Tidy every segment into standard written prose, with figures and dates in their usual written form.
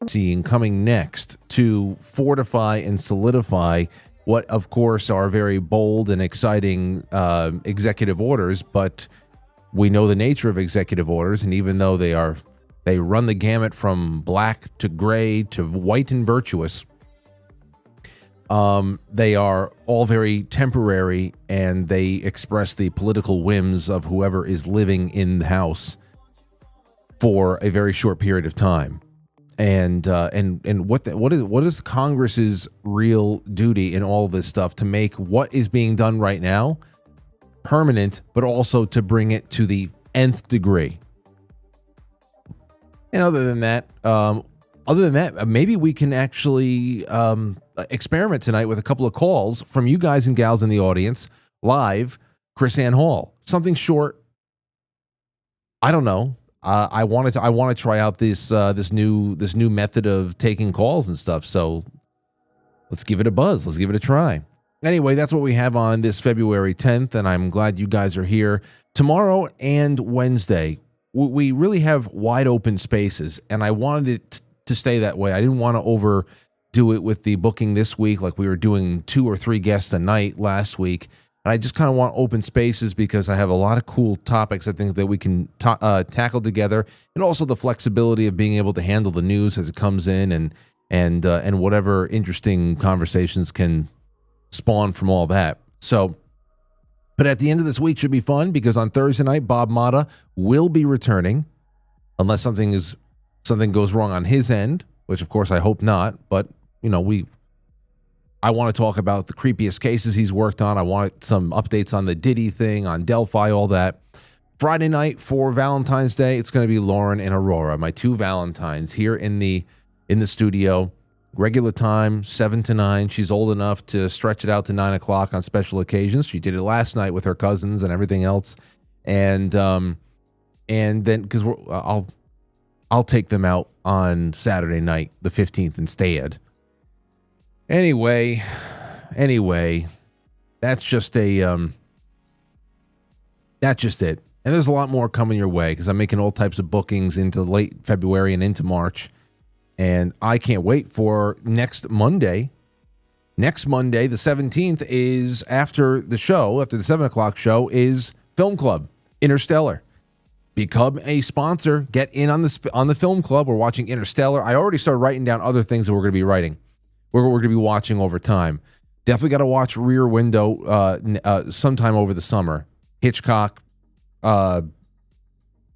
seeing coming next to fortify and solidify what, of course, are very bold and exciting executive orders, but we know the nature of executive orders, and even though they run the gamut from black to gray to white and virtuous, they are all very temporary, and they express the political whims of whoever is living in the House for a very short period of time. And what is Congress's real duty in all this stuff to make what is being done right now permanent, but also to bring it to the nth degree. And other than that, maybe we can actually experiment tonight with a couple of calls from you guys and gals in the audience live. KrisAnne Hall, something short. I don't know. I want to try out this new method of taking calls and stuff. So let's give it a buzz. Let's give it a try. Anyway, that's what we have on this February 10th, and I'm glad you guys are here. Tomorrow and Wednesday, we really have wide open spaces, and I wanted it to stay that way. I didn't want to overdo it with the booking this week, like we were doing 2 or 3 guests a night last week. I just kind of want open spaces because I have a lot of cool topics I think that we can tackle together, and also the flexibility of being able to handle the news as it comes in, and whatever interesting conversations can spawn from all that. So, but at the end of this week should be fun because on Thursday night, Bob Motta will be returning, unless something goes wrong on his end, which of course I hope not. But you know, I want to talk about the creepiest cases he's worked on. I want some updates on the Diddy thing, on Delphi, all that. Friday night for Valentine's Day, it's going to be Lauren and Aurora, my 2 Valentines, here in the studio. Regular time, 7 to 9. She's old enough to stretch it out to 9 o'clock on special occasions. She did it last night with her cousins and everything else. And then because I'll take them out on Saturday night, the 15th, instead. Anyway, that's just it. And there's a lot more coming your way because I'm making all types of bookings into late February and into March. And I can't wait for next Monday. Next Monday, the 17th, is after the 7 o'clock show, is Film Club, Interstellar. Become a sponsor. Get in on the Film Club. We're watching Interstellar. I already started writing down other things that we're going to be writing. We're going to be watching over time. Definitely got to watch Rear Window sometime over the summer. Hitchcock,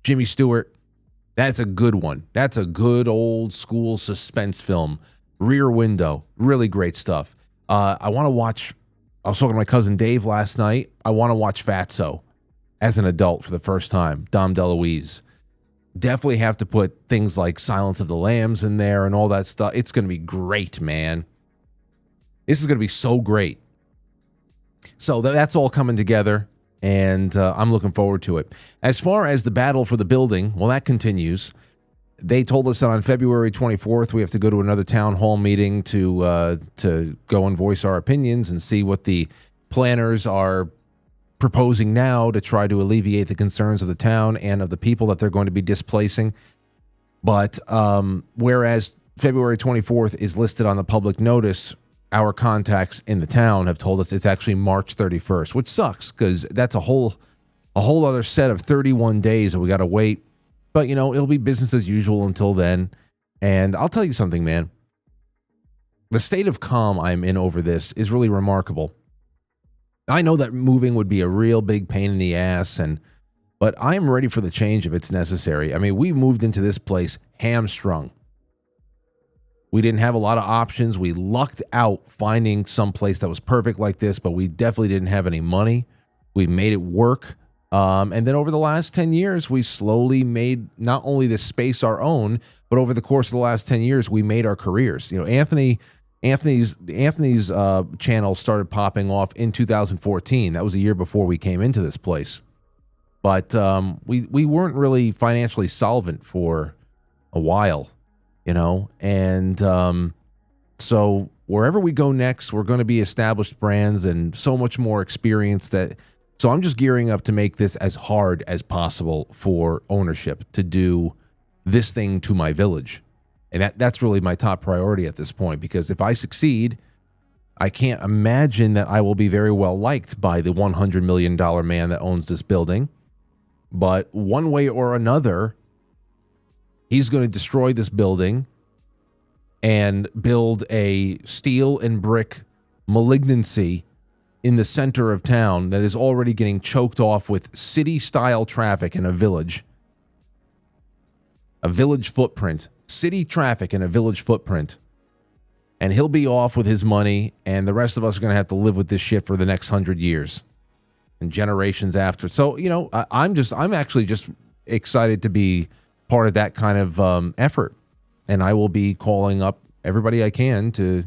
Jimmy Stewart. That's a good one. That's a good old school suspense film. Rear Window. Really great stuff. I want to watch, I was talking to my cousin Dave last night. I want to watch Fatso as an adult for the first time. Dom DeLuise. Definitely have to put things like Silence of the Lambs in there and all that stuff. It's going to be great, man. This is going to be so great. So that's all coming together, and I'm looking forward to it. As far as the battle for the building, well, that continues. They told us that on February 24th, we have to go to another town hall meeting to go and voice our opinions and see what the planners are proposing now to try to alleviate the concerns of the town and of the people that they're going to be displacing. But whereas February 24th is listed on the public notice, our contacts in the town have told us it's actually March 31st, which sucks because that's a whole other set of 31 days that we got to wait. But, you know, it'll be business as usual until then. And I'll tell you something, man. The state of calm I'm in over this is really remarkable. I know that moving would be a real big pain in the ass, but I am ready for the change if it's necessary. I mean, we moved into this place hamstrung. We didn't have a lot of options. We lucked out finding some place that was perfect like this, but we definitely didn't have any money. We made it work. And then over the last 10 years, we slowly made not only this space our own, but over the course of the last 10 years, we made our careers. You know, Anthony's channel started popping off in 2014. That was a year before we came into this place. But we weren't really financially solvent for a while, you know. And so wherever we go next, we're going to be established brands and so much more experience that. So I'm just gearing up to make this as hard as possible for ownership to do this thing to my village. And that's really my top priority at this point, because if I succeed, I can't imagine that I will be very well liked by the $100 million man that owns this building. But one way or another, he's going to destroy this building and build a steel and brick malignancy in the center of town that is already getting choked off with city-style traffic in a village footprint, city traffic in a village footprint. And he'll be off with his money, and the rest of us are going to have to live with this shit for the next 100 years and generations after. So, I'm actually just excited to be part of that kind of effort. And I will be calling up everybody I can to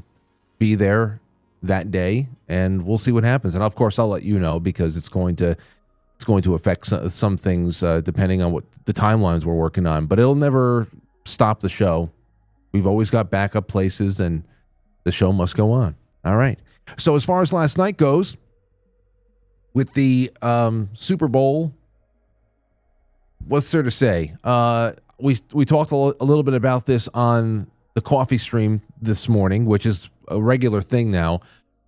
be there that day, and we'll see what happens. And of course, I'll let you know, because it's going to affect some things depending on what the timelines we're working on. But it'll never stop the show. We've always got backup places, and the show must go on. All right. So as far as last night goes, with the Super Bowl, what's there to say? We talked a little bit about this on the coffee stream this morning, which is a regular thing now.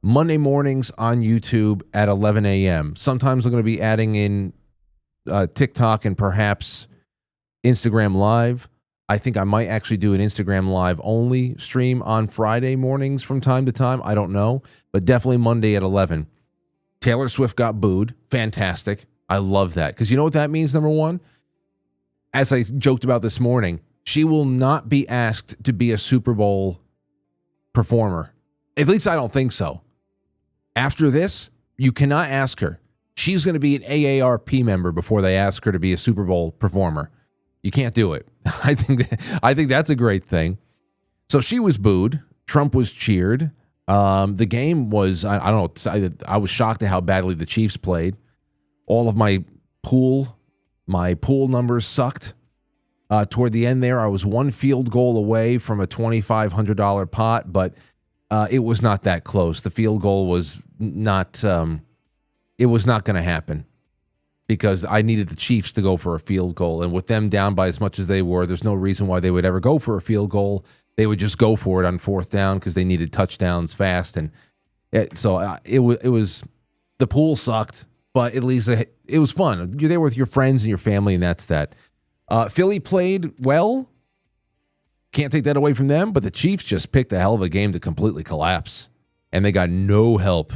Monday mornings on YouTube at 11 a.m. Sometimes I'm going to be adding in TikTok and perhaps Instagram Live. I think I might actually do an Instagram Live only stream on Friday mornings from time to time. I don't know, but definitely Monday at 11. Taylor Swift got booed. Fantastic. I love that, because you know what that means, number one? As I joked about this morning, she will not be asked to be a Super Bowl performer. At least I don't think so. After this, you cannot ask her. She's going to be an AARP member before they ask her to be a Super Bowl performer. You can't do it. I think that's a great thing. So she was booed. Trump was cheered. The game was, I don't know, I was shocked at how badly the Chiefs played. All of my pool numbers sucked. Toward the end there, I was one field goal away from a $2,500 pot, but it was not that close. The field goal was not, it was not going to happen, because I needed the Chiefs to go for a field goal. And with them down by as much as they were, there's no reason why they would ever go for a field goal. They would just go for it on fourth down because they needed touchdowns fast. And it was the pool sucked, but at least it was fun. You're there with your friends and your family, and that's that. Philly played well. Can't take that away from them, but the Chiefs just picked a hell of a game to completely collapse, and they got no help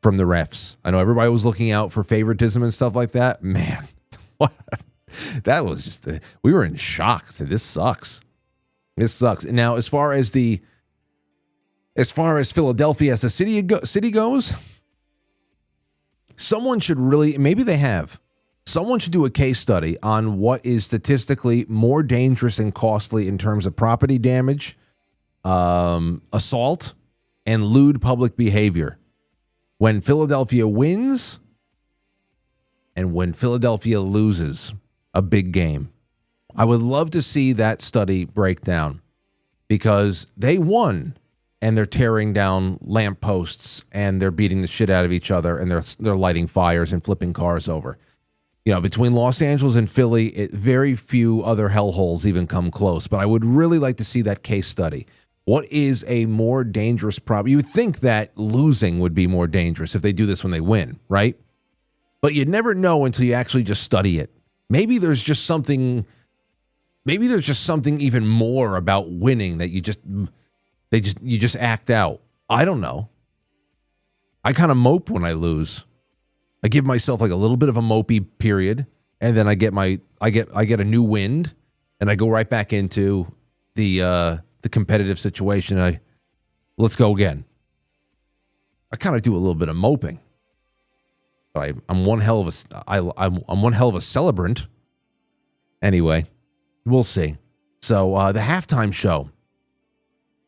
from the refs. I know everybody was looking out for favoritism and stuff like that. Man, what? That was just we were in shock. I said, this sucks. This sucks. Now, as far as Philadelphia as a city goes, someone should really, maybe they have. Someone should do a case study on what is statistically more dangerous and costly in terms of property damage, assault, and lewd public behavior. When Philadelphia wins and when Philadelphia loses a big game. I would love to see that study break down, because they won and they're tearing down lampposts and they're beating the shit out of each other and they're lighting fires and flipping cars over. Between Los Angeles and Philly, very few other hellholes even come close. But I would really like to see that case study. What is a more dangerous problem? You would think that losing would be more dangerous if they do this when they win, right? But you'd never know until you actually just study it. Maybe there's just something even more about winning that you just act out. I don't know. I kind of mope when I lose. I give myself like a little bit of a mopey period, and then I get a new wind, and I go right back into the competitive situation. Let's go again. I kind of do a little bit of moping, but I'm one hell of a celebrant. Anyway, we'll see. So the halftime show,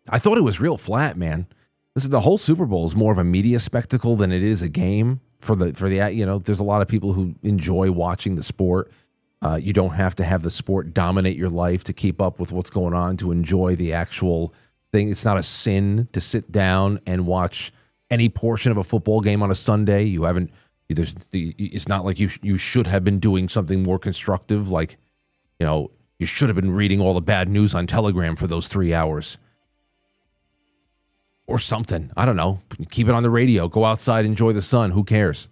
I thought it was real flat, man. The whole Super Bowl is more of a media spectacle than it is a game. For the there's a lot of people who enjoy watching the sport. You don't have to have the sport dominate your life to keep up with what's going on, to enjoy the actual thing. It's not a sin to sit down and watch any portion of a football game on a Sunday. It's not like you should have been doing something more constructive, like You should have been reading all the bad news on Telegram for those 3 hours. Or something. I don't know. Keep it on the radio. Go outside, enjoy the sun. Who cares?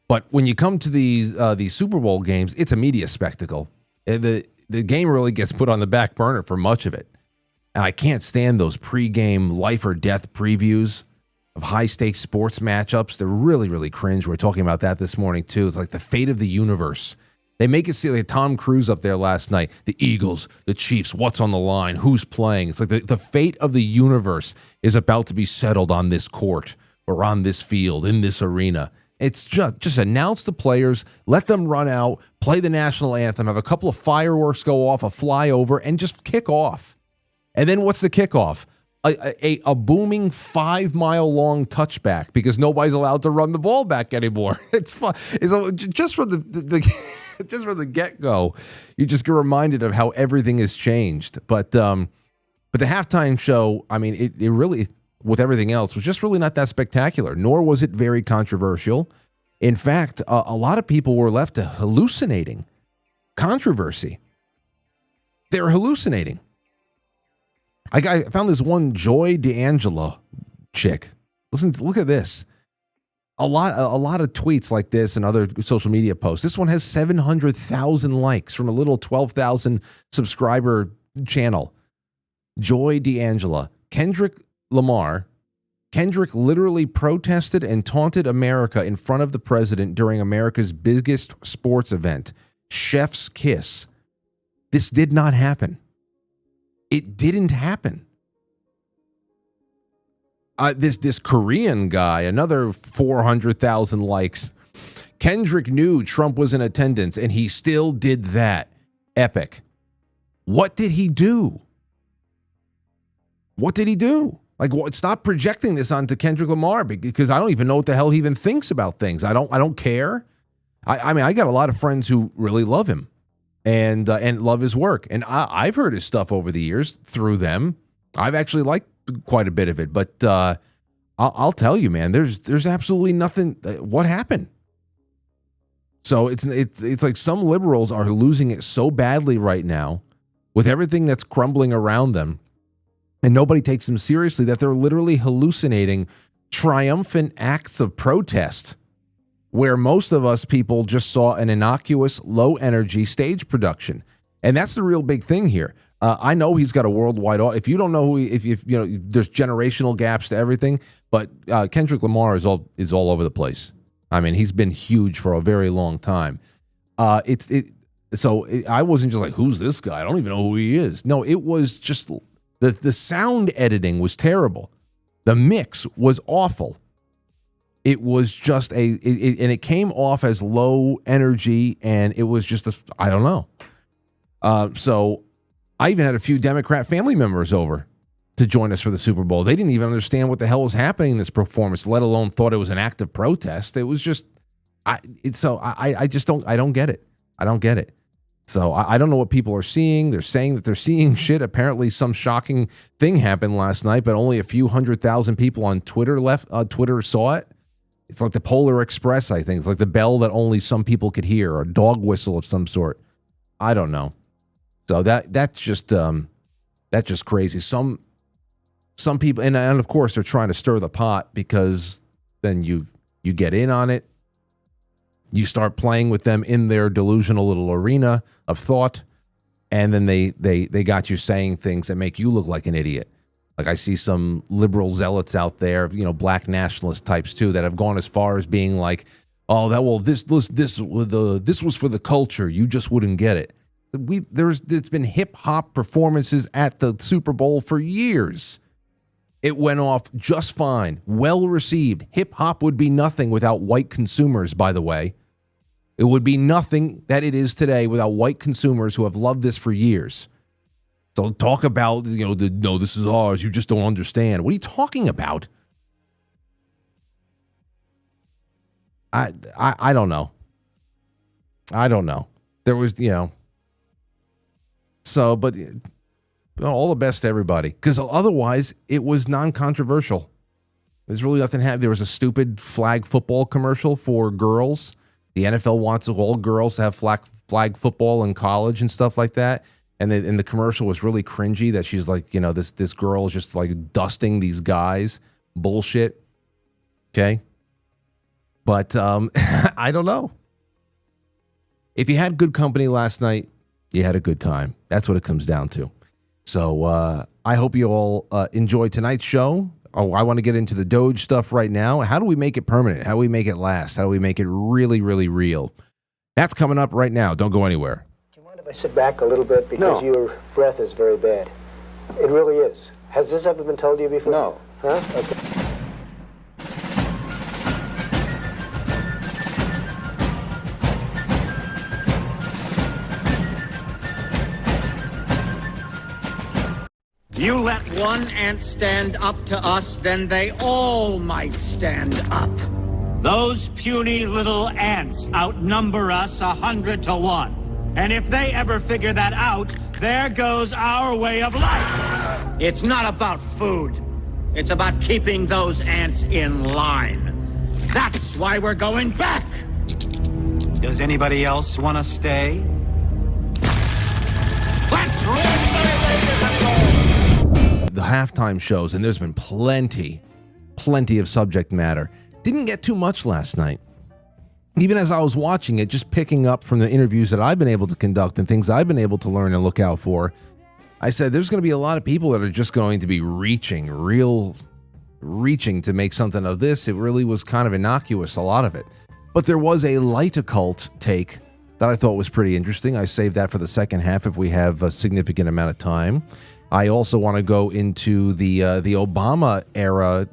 But when you come to these Super Bowl games, it's a media spectacle. The game really gets put on the back burner for much of it. And I can't stand those pregame life or death previews of high-stakes sports matchups. They're really, really cringe. We were talking about that this morning, too. It's like the fate of the universe. They make it seem like Tom Cruise up there last night. The Eagles, the Chiefs, what's on the line? Who's playing? It's like the fate of the universe is about to be settled on this court or on this field, in this arena. It's just announce the players, let them run out, play the national anthem, have a couple of fireworks go off, a flyover, and just kick off. And then what's the kickoff? A booming 5-mile-long touchback because nobody's allowed to run the ball back anymore. It's fun. Just from just from the get-go, you just get reminded of how everything has changed. But the halftime show, I mean, it really, with everything else, was just really not that spectacular, nor was it very controversial. In fact, a lot of people were left to hallucinating controversy. They're hallucinating. I found this one Joy DeAngelo chick. Look at this. A lot of tweets like this and other social media posts. This one has 700,000 likes from a little 12,000 subscriber channel. Joy DeAngelo. Kendrick literally protested and taunted America in front of the president during America's biggest sports event, Chef's Kiss. This did not happen. It didn't happen. This Korean guy, another 400,000 likes. Kendrick knew Trump was in attendance, and he still did that. Epic. What did he do? What did he do? Like, stop projecting this onto Kendrick Lamar because I don't even know what the hell he even thinks about things. I don't care. I mean, I got a lot of friends who really love him. And love his work. And I've heard his stuff over the years through them. I've actually liked quite a bit of it. But I'll tell you, man, there's absolutely nothing. What happened? So it's like some liberals are losing it so badly right now with everything that's crumbling around them. And nobody takes them seriously that they're literally hallucinating triumphant acts of protest, where most of us people just saw an innocuous, low-energy stage production. And that's the real big thing here. I know he's got a worldwide audience. If you don't know who if you know, there's generational gaps to everything, but Kendrick Lamar is all over the place. I mean, he's been huge for a very long time. So I wasn't just like, who's this guy? I don't even know who he is. No, it was just the sound editing was terrible. The mix was awful. It was just and it came off as low energy, and it was just I don't know. So I even had a few Democrat family members over to join us for the Super Bowl. They didn't even understand what the hell was happening in this performance, let alone thought it was an act of protest. It was just, I just don't get it. I don't get it. So I don't know what people are seeing. They're saying that they're seeing shit. Apparently some shocking thing happened last night, but only a few 100,000 people on Twitter saw it. It's like the Polar Express, I think. It's like the bell that only some people could hear, or a dog whistle of some sort. I don't know. So that's just crazy. Some people, and of course they're trying to stir the pot because then you get in on it. You start playing with them in their delusional little arena of thought, and then they got you saying things that make you look like an idiot. Like I see some liberal zealots out there, black nationalist types too, that have gone as far as being like, "Oh, this was for the culture. You just wouldn't get it." There's been hip hop performances at the Super Bowl for years. It went off just fine, well received. Hip hop would be nothing without white consumers, by the way. It would be nothing that it is today without white consumers who have loved this for years. So talk about, no, this is ours. You just don't understand. What are you talking about? I don't know. I don't know. There was, so, but all the best to everybody. Because otherwise, it was non-controversial. There's really nothing happening. There was a stupid flag football commercial for girls. The NFL wants all girls to have flag football in college and stuff like that. And the commercial was really cringy that she's like, this girl is just like dusting these guys. Bullshit. Okay. But I don't know. If you had good company last night, you had a good time. That's what it comes down to. So I hope you all enjoy tonight's show. Oh, I want to get into the DOGE stuff right now. How do we make it permanent? How do we make it last? How do we make it really, really real? That's coming up right now. Don't go anywhere. Do you mind if I sit back a little bit? Because your breath is very bad. It really is. Has this ever been told to you before? No. Huh? Okay. You let one ant stand up to us, then they all might stand up. Those puny little ants outnumber us 100 to 1. And if they ever figure that out, there goes our way of life. It's not about food. It's about keeping those ants in line. That's why we're going back. Does anybody else want to stay? Let's roll! The halftime shows, and there's been plenty of subject matter. Didn't get too much last night. Even as I was watching it, just picking up from the interviews that I've been able to conduct and things I've been able to learn and look out for, I said there's going to be a lot of people that are just going to be reaching to make something of this. It really was kind of innocuous, a lot of it. But there was a light occult take that I thought was pretty interesting. I saved that for the second half if we have a significant amount of time. I also want to go into the Obama era.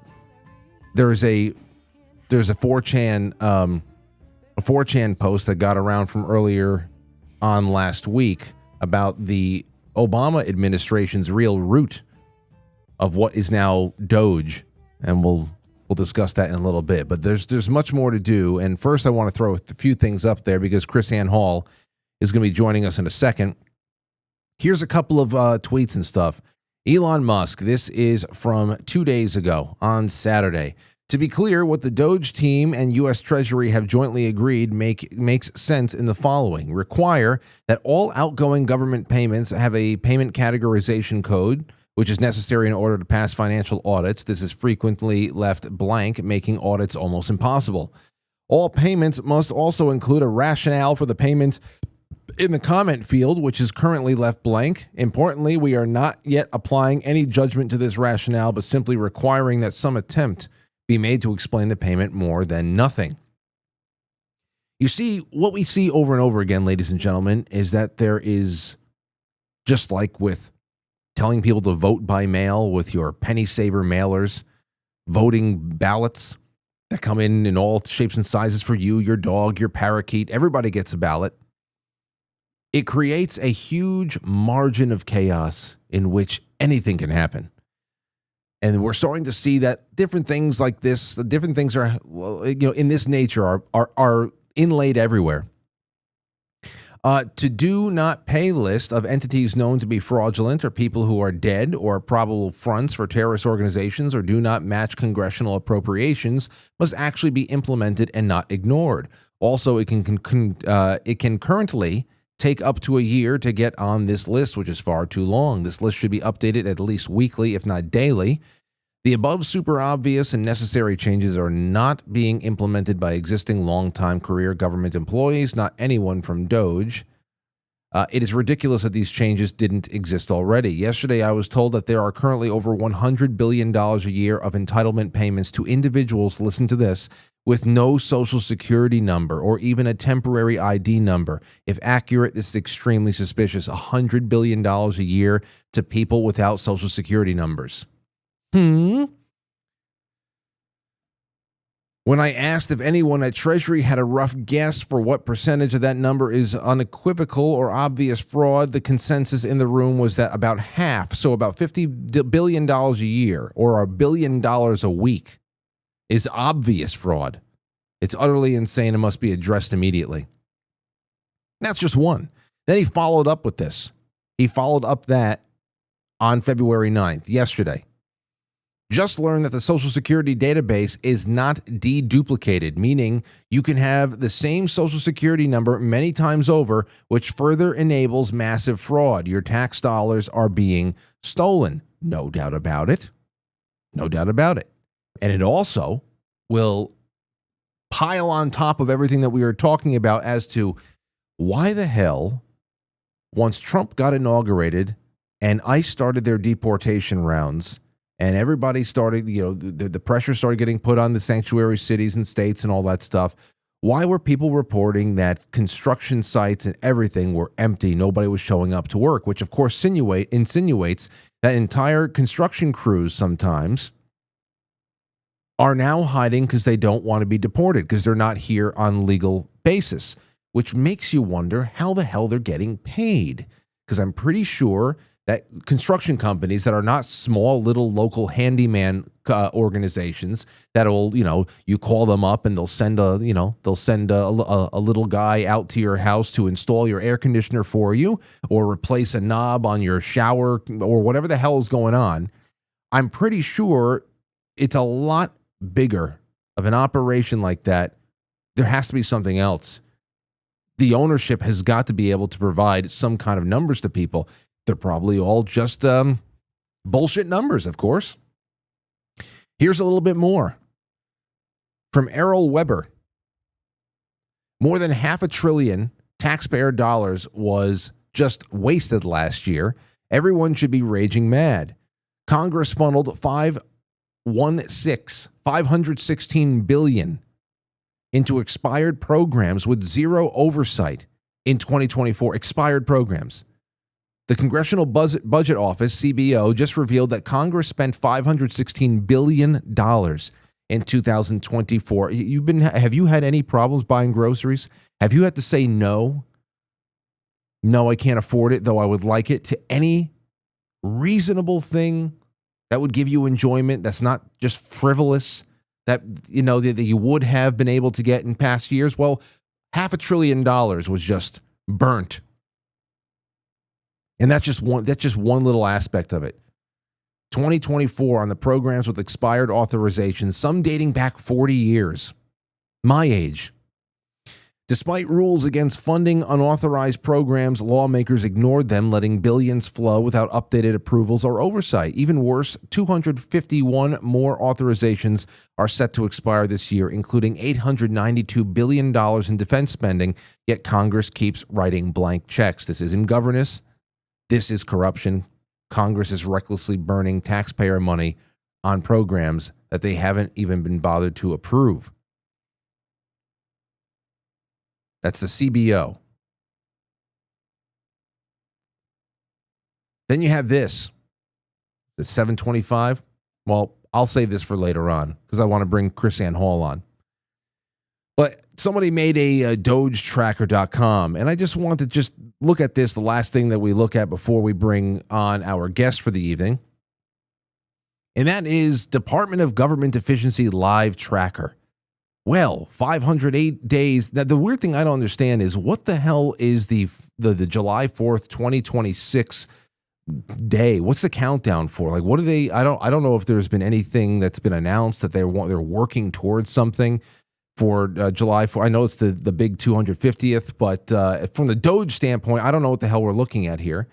There's a 4chan post that got around from earlier on last week about the Obama administration's real root of what is now DOGE, and we'll discuss that in a little bit. But there's much more to do. And first, I want to throw a few things up there because KrisAnne Hall is going to be joining us in a second. Here's a couple of tweets and stuff. Elon Musk, this is from 2 days ago on Saturday. To be clear, what the DOGE team and U.S. Treasury have jointly agreed makes sense in the following. Require that all outgoing government payments have a payment categorization code, which is necessary in order to pass financial audits. This is frequently left blank, making audits almost impossible. All payments must also include a rationale for the payment in the comment field, which is currently left blank. Importantly, we are not yet applying any judgment to this rationale, but simply requiring that some attempt be made to explain the payment more than nothing. You see, what we see over and over again, ladies and gentlemen, is that there is, just like with telling people to vote by mail with your penny saver mailers, voting ballots that come in all shapes and sizes for you, your dog, your parakeet, everybody gets a ballot. It creates a huge margin of chaos in which anything can happen. And we're starting to see that different things like this, different things are, in this nature are inlaid everywhere. To do not pay list of entities known to be fraudulent or people who are dead or probable fronts for terrorist organizations or do not match congressional appropriations must actually be implemented and not ignored. Also, it can currently take up to a year to get on this list, which is far too long. This list should be updated at least weekly, if not daily. The above super obvious and necessary changes are not being implemented by existing long-time career government employees, not anyone from DOGE. It is ridiculous that these changes didn't exist already. Yesterday, I was told that there are currently over $100 billion a year of entitlement payments to individuals, listen to this, with no social security number or even a temporary ID number. If accurate, this is extremely suspicious. $100 billion a year to people without social security numbers. When I asked if anyone at Treasury had a rough guess for what percentage of that number is unequivocal or obvious fraud, the consensus in the room was that about half, so about $50 billion a year or $1 billion a week, is obvious fraud. It's utterly insane and must be addressed immediately. That's just one. Then he followed up with this. He followed up that on February 9th, yesterday. just learned that the Social Security database is not deduplicated, meaning you can have the same Social Security number many times over, which further enables massive fraud. Your tax dollars are being stolen. No doubt about it. No doubt about it. And it also will pile on top of everything that we are talking about as to why the hell, once Trump got inaugurated and ICE started their deportation rounds, and everybody started, the pressure started getting put on the sanctuary cities and states and all that stuff. Why were people reporting that construction sites and everything were empty? Nobody was showing up to work, which of course insinuates that entire construction crews sometimes are now hiding because they don't want to be deported because they're not here on legal basis, which makes you wonder how the hell they're getting paid. Because I'm pretty sure that construction companies that are not small little local handyman organizations that'll, you call them up and they'll send a little guy out to your house to install your air conditioner for you or replace a knob on your shower or whatever the hell is going on. I'm pretty sure it's a lot bigger of an operation like that. There has to be something else. The ownership has got to be able to provide some kind of numbers to people. They're probably all just bullshit numbers, of course. Here's a little bit more. From Errol Weber. More than $500 billion taxpayer dollars was just wasted last year. Everyone should be raging mad. Congress funneled $516 billion into expired programs with zero oversight in 2024. Expired programs. The Congressional Budget Office, CBO, just revealed that Congress spent $516 billion in 2024. Have you had any problems buying groceries? Have you had to say no? No, I can't afford it, though I would like it, to any reasonable thing that would give you enjoyment that's not just frivolous, that you would have been able to get in past years? Well, $500 billion was just burnt. And that's just one little aspect of it. 2024 on the programs with expired authorizations, some dating back 40 years. My age. Despite rules against funding unauthorized programs, lawmakers ignored them, letting billions flow without updated approvals or oversight. Even worse, 251 more authorizations are set to expire this year, including $892 billion in defense spending, yet Congress keeps writing blank checks. This isn't governance. This is corruption. Congress is recklessly burning taxpayer money on programs that they haven't even been bothered to approve. That's the CBO. Then you have this. The 725. Well, I'll save this for later on because I want to bring KrisAnne Hall on. But somebody made a DOGEtracker.com, and I just want to just look at this, the last thing that we look at before we bring on our guest for the evening. And that is Department of Government Efficiency Live Tracker. Well, 508 days. Now, the weird thing I don't understand is what the hell is the July 4th, 2026 day? What's the countdown for? Like, what are they? I don't know if there's been anything that's been announced that they're working towards something for July 4th. I know it's the big 250th, but from the DOGE standpoint, I don't know what the hell we're looking at here.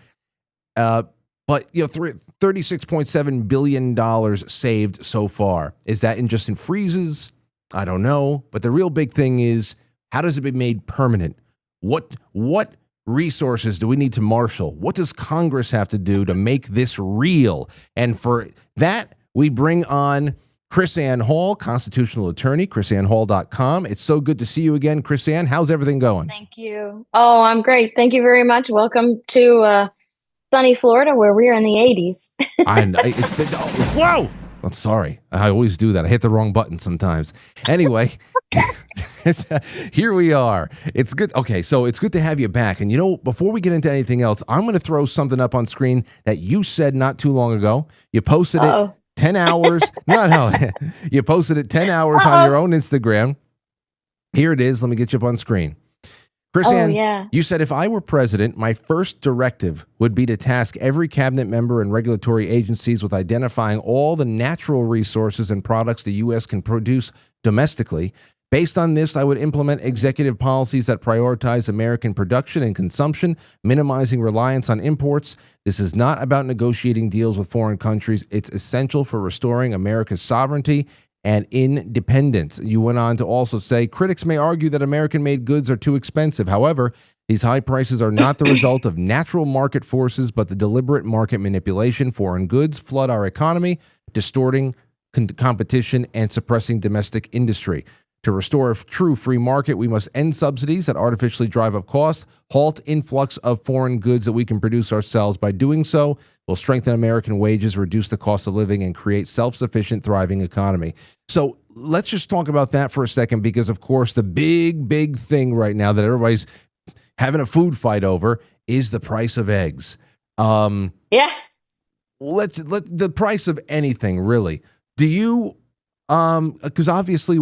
But $36.7 billion saved so far. Is that just in freezes? I don't know. But the real big thing is, how does it be made permanent? What resources do we need to marshal? What does Congress have to do to make this real? And for that, we bring on KrisAnne Hall, constitutional attorney, KrisAnneHall.com. It's so good to see you again, KrisAnne. How's everything going? Thank you. Oh, I'm great. Thank you very much. Welcome to sunny Florida, where we're in the 80s. Whoa! I'm sorry. I always do that. I hit the wrong button sometimes. Anyway, here we are. It's good. Okay, so it's good to have you back. And before we get into anything else, I'm going to throw something up on screen that you said not too long ago. You posted it 10 hours. You posted it 10 hours on your own Instagram. Here it is. Let me get you up on screen. KrisAnne, yeah. you said if I were president, my first directive would be to task every cabinet member and regulatory agencies with identifying all the natural resources and products the U.S. can produce domestically. Based on this, I would implement executive policies that prioritize American production and consumption, minimizing reliance on imports. This is not about negotiating deals with foreign countries. It's essential for restoring America's sovereignty and independence. You went on to also say, critics may argue that American-made goods are too expensive. However, these high prices are not the result of natural market forces, but the deliberate market manipulation. Foreign goods flood our economy, distorting competition and suppressing domestic industry. To restore a true free market, we must end subsidies that artificially drive up costs, halt influx of foreign goods that we can produce ourselves. By doing so, we'll strengthen American wages, reduce the cost of living, and create self-sufficient, thriving economy. So let's just talk about that for a second, because, of course, the big thing right now that everybody's having a food fight over is the price of eggs. Yeah. Let the price of anything, really. Do you... because obviously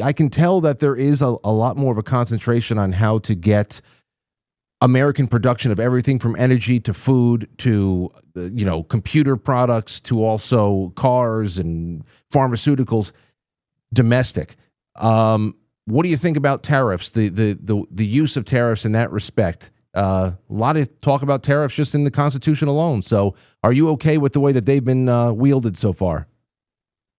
I can tell that there is a lot more of a concentration on how to get American production of everything from energy to food to, computer products to also cars and pharmaceuticals domestic. What do you think about tariffs, the use of tariffs in that respect? A lot of talk about tariffs just in the Constitution alone. So are you okay with the way that they've been wielded so far?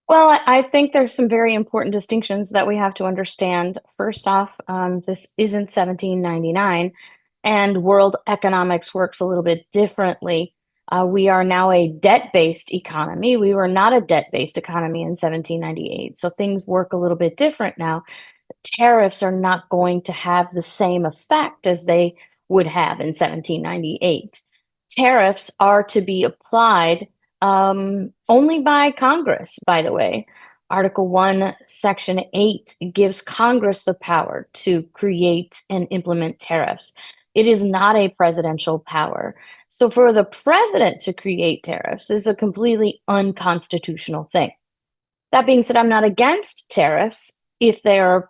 Well, I think there's some very important distinctions that we have to understand. First off, this isn't 1799, and world economics works a little bit differently. We are now a debt-based economy. We were not a debt-based economy in 1798, so things work a little bit different now. Tariffs are not going to have the same effect as they would have in 1798. Tariffs are to be applied only by Congress, by the way. Article 1, Section 8 gives Congress the power to create and implement tariffs. It is not a presidential power. So for the president to create tariffs is a completely unconstitutional thing. That being said, I'm not against tariffs if they are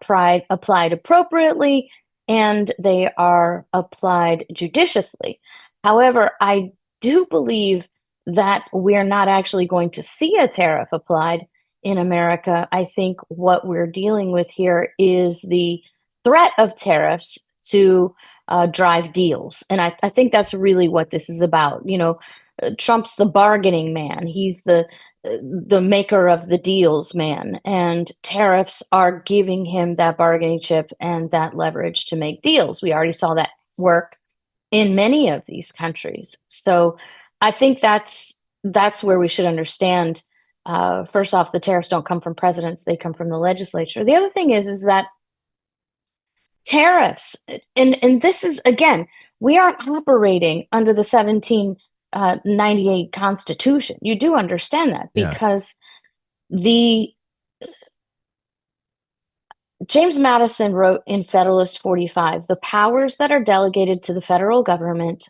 applied appropriately and they are applied judiciously. However, I do believe that we're not actually going to see a tariff applied in America. I think what we're dealing with here is the threat of tariffs to drive deals. And I think that's really what this is about. Trump's the bargaining man. He's the maker of the deals man. And tariffs are giving him that bargaining chip and that leverage to make deals. We already saw that work in many of these countries. So I think that's where we should understand. First off, the tariffs don't come from presidents; they come from the legislature. The other thing is that tariffs, and this is again, we aren't operating under the 1798 Constitution. You do understand that because James Madison wrote in Federalist 45, the powers that are delegated to the federal government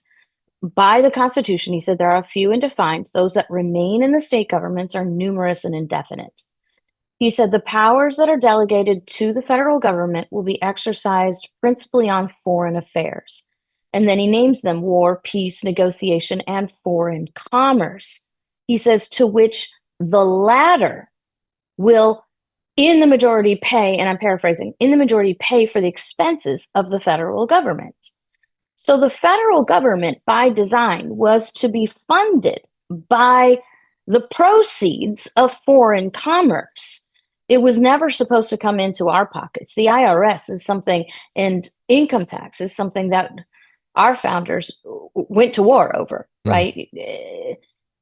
by the Constitution, he said, there are few and defined. Those that remain in the state governments are numerous and indefinite. He said the powers that are delegated to the federal government will be exercised principally on foreign affairs. And then he names them war, peace, negotiation, and foreign commerce. He says to which the latter will, in the majority, pay, and I'm paraphrasing, in the majority pay for the expenses of the federal government. So the federal government, by design, was to be funded by the proceeds of foreign commerce. It was never supposed to come into our pockets. The IRS is something, and income tax is something that our founders went to war over, right?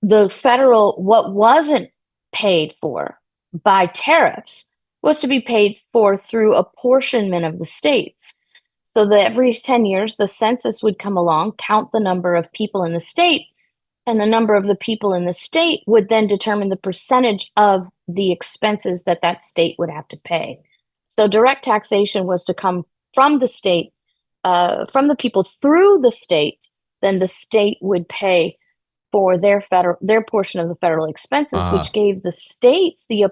The federal, what wasn't paid for by tariffs was to be paid for through apportionment of the states. So that every 10 years, the census would come along, count the number of people in the state, and the number of the people in the state would then determine the percentage of the expenses that that state would have to pay. So direct taxation was to come from the state, from the people through the state, then the state would pay for their portion of the federal expenses, which gave the states the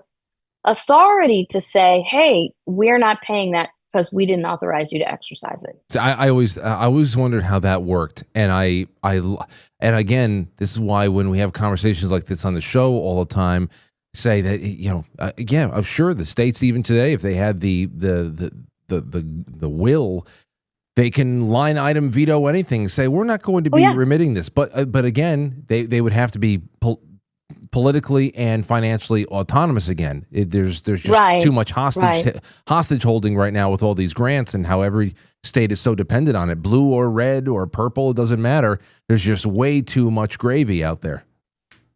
authority to say, hey, we're not paying that because we didn't authorize you to exercise it. So I always wondered how that worked, and and again, this is why when we have conversations like this on the show all the time, say that again, I'm sure the states even today, if they had the will, they can line item veto anything, say we're not going to be remitting this, but again, they would have to be politically and financially autonomous again. There's just too much hostage holding right now with all these grants and how every state is so dependent on it. Blue or red or purple, it doesn't matter. There's just way too much gravy out there.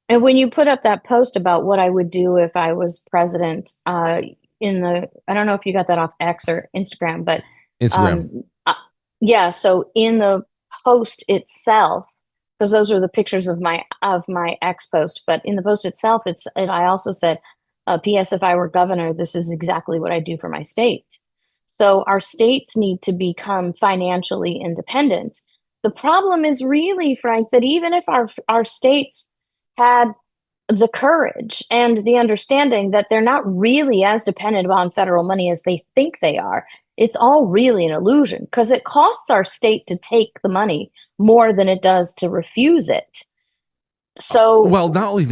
And when you put up that post about what I would do if I was president, I don't know if you got that off X or Instagram, but Instagram. So in the post itself, because those are the pictures of my X post, but in the post itself, I also said, P.S. if I were governor, this is exactly what I do for my state. So our states need to become financially independent. The problem is really, Frank, that even if our states had the courage and the understanding that they're not really as dependent on federal money as they think they are, it's all really an illusion because it costs our state to take the money more than it does to refuse it. So, well, not only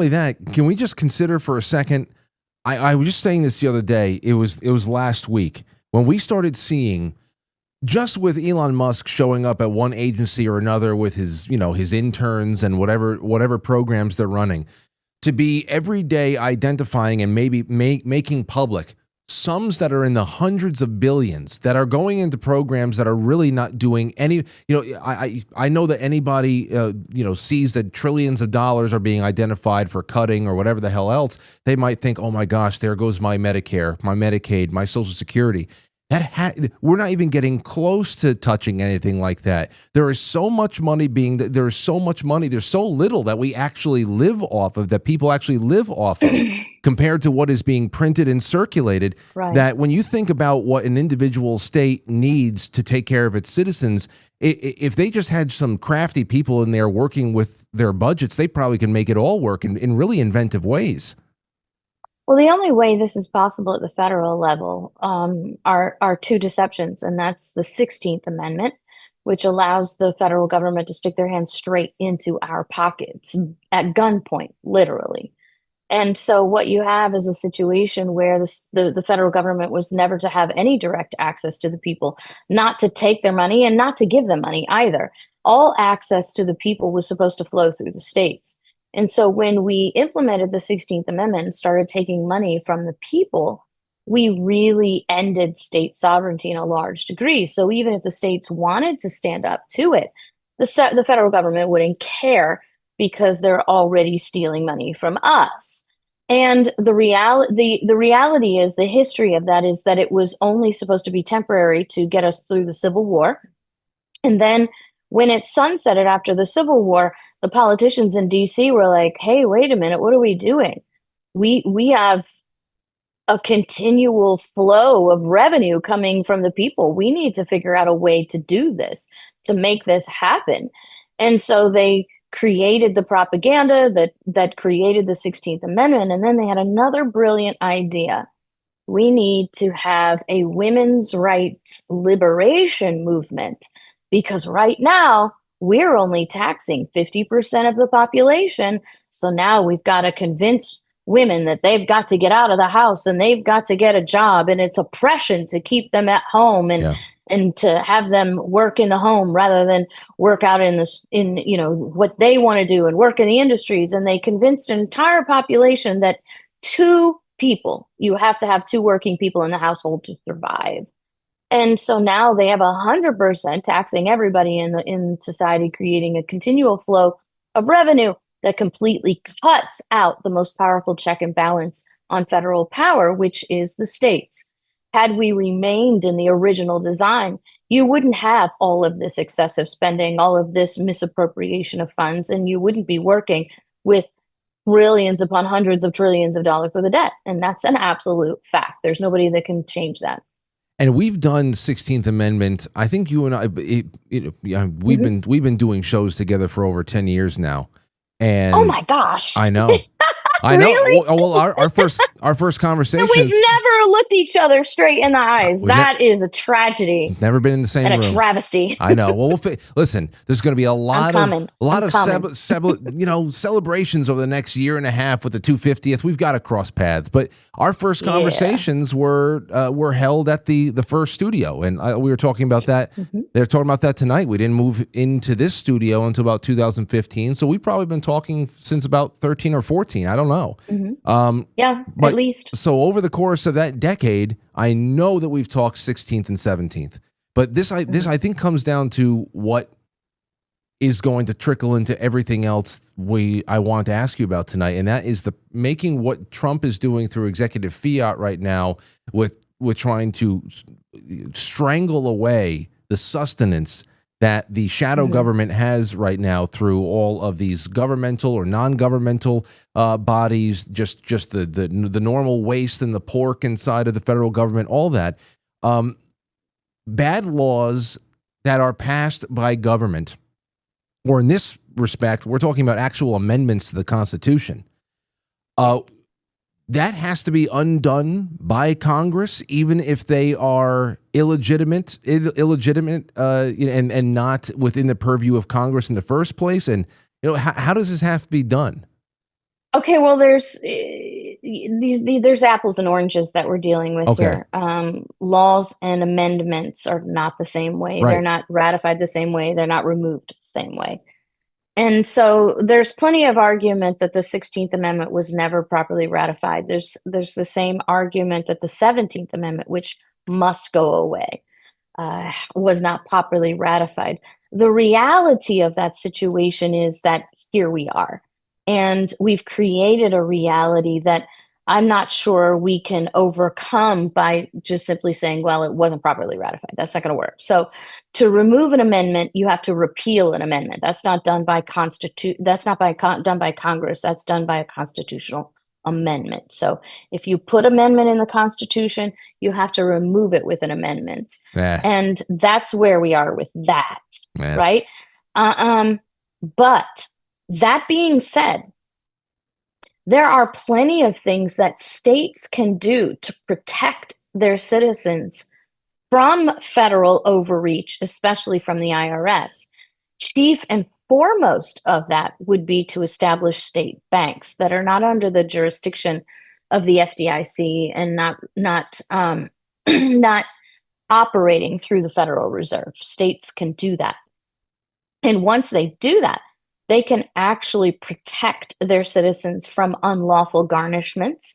that, can we just consider for a second? I was just saying this the other day. It was last week when we started seeing, just with Elon Musk showing up at one agency or another with his interns and whatever programs they're running, to be every day identifying and maybe making public sums that are in the hundreds of billions that are going into programs that are really not doing any. I know that anybody sees that trillions of dollars are being identified for cutting or whatever the hell else. They might think, oh my gosh, there goes my Medicare, my Medicaid, my Social Security. We're not even getting close to touching anything like that. There is so much money there's so little that we actually live off of, that people actually live off of, compared to what is being printed and circulated. Right. That when you think about what an individual state needs to take care of its citizens, if they just had some crafty people in there working with their budgets, they probably can make it all work in really inventive ways. Well, the only way this is possible at the federal level are two deceptions, and that's the 16th Amendment, which allows the federal government to stick their hands straight into our pockets at gunpoint, literally. And so what you have is a situation where the federal government was never to have any direct access to the people, not to take their money and not to give them money either. All access to the people was supposed to flow through the states. And so when we implemented the 16th Amendment and started taking money from the people, we really ended state sovereignty in a large degree. So even if the states wanted to stand up to it, the federal government wouldn't care because they're already stealing money from us. And the reality is, the history of that is that it was only supposed to be temporary to get us through the Civil War. And then when it sunsetted after the Civil War, the politicians in DC were like, hey, wait a minute, what are we doing? We have a continual flow of revenue coming from the people. We need to figure out a way to do this, to make this happen. And so they created the propaganda that created the 16th Amendment. And then they had another brilliant idea. We need to have a women's rights liberation movement, because right now we're only taxing 50% of the population. So now we've got to convince women that they've got to get out of the house and they've got to get a job, and it's oppression to keep them at home and to have them work in the home rather than work out in what they want to do and work in the industries. And they convinced an entire population that you have to have two working people in the household to survive. And so now they have 100% taxing everybody in society, creating a continual flow of revenue that completely cuts out the most powerful check and balance on federal power, which is the states. Had we remained in the original design, you wouldn't have all of this excessive spending, all of this misappropriation of funds, and you wouldn't be working with trillions upon hundreds of trillions of dollars for the debt. And that's an absolute fact. There's nobody that can change that. And we've done 16th Amendment. I think you and I, we've been doing shows together for over 10 years now. And oh my gosh, I know. I know. Really? Well, our first conversations. We've never looked each other straight in the eyes. We've That is a tragedy never been in the same and a room. travesty. I know. Well, listen. There's going to be a lot of celebrations over the next year and a half with the 250th. We've got to cross paths. But our first conversations were held at the first studio, and we were talking about that. Mm-hmm. They're talking about that tonight. We didn't move into this studio until about 2015, so we've probably been talking since about 13 or 14. I don't know. Mm-hmm. At least. So over the course of that decade, I know that we've talked 16th and 17th. But this I think comes down to what is going to trickle into everything else I want to ask you about tonight, and that is the making what Trump is doing through executive fiat right now with trying to strangle away the sustenance that the shadow government has right now through all of these governmental or non-governmental bodies, just the normal waste and the pork inside of the federal government, all that. Bad laws that are passed by government, or in this respect, we're talking about actual amendments to the Constitution. That has to be undone by Congress, even if they are illegitimate, and not within the purview of Congress in the first place. And how does this have to be done? Okay, well, there's apples and oranges that we're dealing with here. Laws and amendments are not the same way. Right. They're not ratified the same way. They're not removed the same way. And so there's plenty of argument that the 16th Amendment was never properly ratified. There's the same argument that the 17th Amendment, which must go away, was not properly ratified. The reality of that situation is that here we are. And we've created a reality that I'm not sure we can overcome by just simply saying, well, it wasn't properly ratified. That's not going to work. So to remove an amendment, you have to repeal an amendment. That's not done by done by Congress. That's done by a constitutional amendment. So if you put amendment in the Constitution, you have to remove it with an amendment. And that's where we are with that, right? But that being said, there are plenty of things that states can do to protect their citizens from federal overreach, especially from the IRS. Chief and foremost of that would be to establish state banks that are not under the jurisdiction of the FDIC and not operating through the Federal Reserve. States can do that. And once they do that, they can actually protect their citizens from unlawful garnishments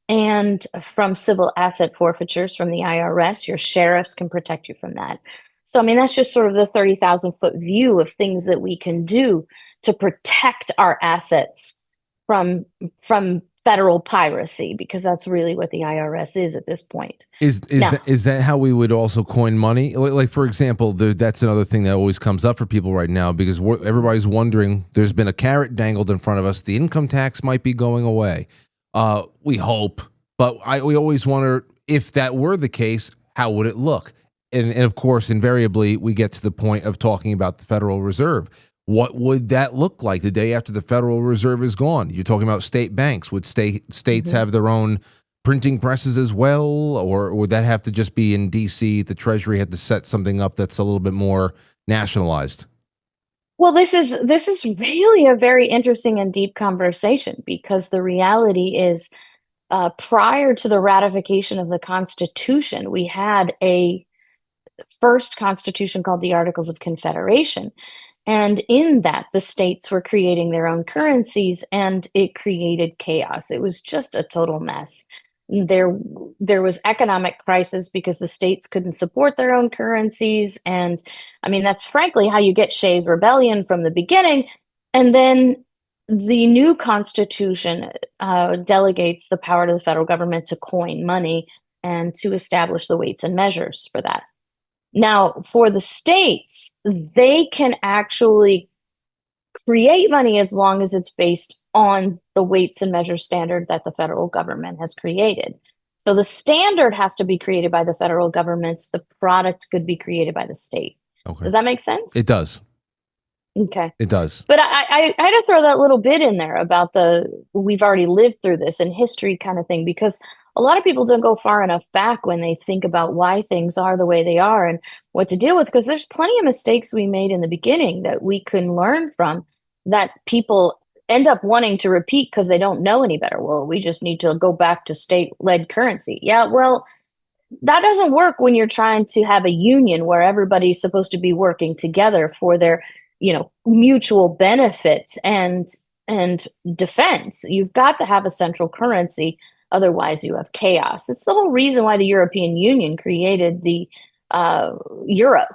and from civil asset forfeitures from the IRS. Your sheriffs can protect you from that. So, I mean, that's just sort of the 30,000-foot view of things that we can do to protect our assets from federal piracy, because that's really what the IRS is at this point. Is that how we would also coin money? Like for example, that's another thing that always comes up for people right now, because everybody's wondering, there's been a carrot dangled in front of us. The income tax might be going away. We hope, but we always wonder, if that were the case, how would it look? And of course, invariably, we get to the point of talking about the Federal Reserve. What would that look like the day after the Federal Reserve is gone? You're talking about state banks. Would states have their own printing presses as well? Or would that have to just be in D.C.? The Treasury had to set something up that's a little bit more nationalized? Well, this is really a very interesting and deep conversation, because the reality is, prior to the ratification of the Constitution, we had a first Constitution called the Articles of Confederation. And in that, the states were creating their own currencies, and it created chaos. It was just a total mess. There was economic crisis because the states couldn't support their own currencies. And I mean, that's frankly how you get Shays' Rebellion from the beginning. And then the new Constitution delegates the power to the federal government to coin money and to establish the weights and measures for that. Now, for the states, they can actually create money as long as it's based on the weights and measures standard that the federal government has created. So the standard has to be created by the federal government. The product could be created by the state. Okay. Does that make sense? It does. Okay. It does. But I had to throw that little bit in there about we've already lived through this in history kind of thing, because a lot of people don't go far enough back when they think about why things are the way they are and what to deal with, because there's plenty of mistakes we made in the beginning that we can learn from that people end up wanting to repeat because they don't know any better. Well, we just need to go back to state-led currency. Yeah, well, that doesn't work when you're trying to have a union where everybody's supposed to be working together for their, mutual benefit and defense. You've got to have a central currency, otherwise you have chaos. It's the whole reason why the European Union created the euro.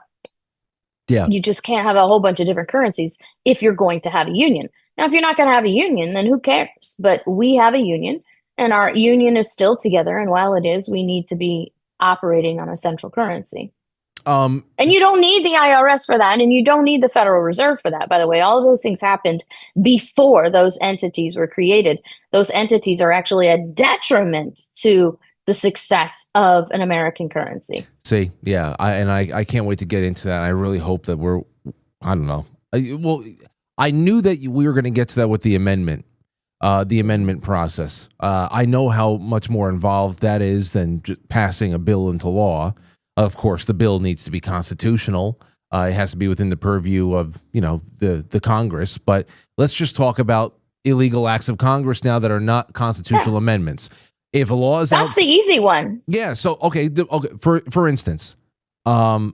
Yeah. You just can't have a whole bunch of different currencies if you're going to have a union. Now, if you're not going to have a union, then who cares? But we have a union, and our union is still together. And while it is, we need to be operating on a central currency. And you don't need the IRS for that, and you don't need the Federal Reserve for that. By the way, all of those things happened before those entities were created. Those entities are actually a detriment to the success of an American currency. See, yeah, I can't wait to get into that. I really hope that I don't know. I knew that we were going to get to that with the amendment process. I know how much more involved that is than just passing a bill into law. Of course, the bill needs to be constitutional. It has to be within the purview of, the Congress. But let's just talk about illegal acts of Congress now that are not constitutional amendments. If a law is That's the easy one. Yeah. So, okay. For instance, the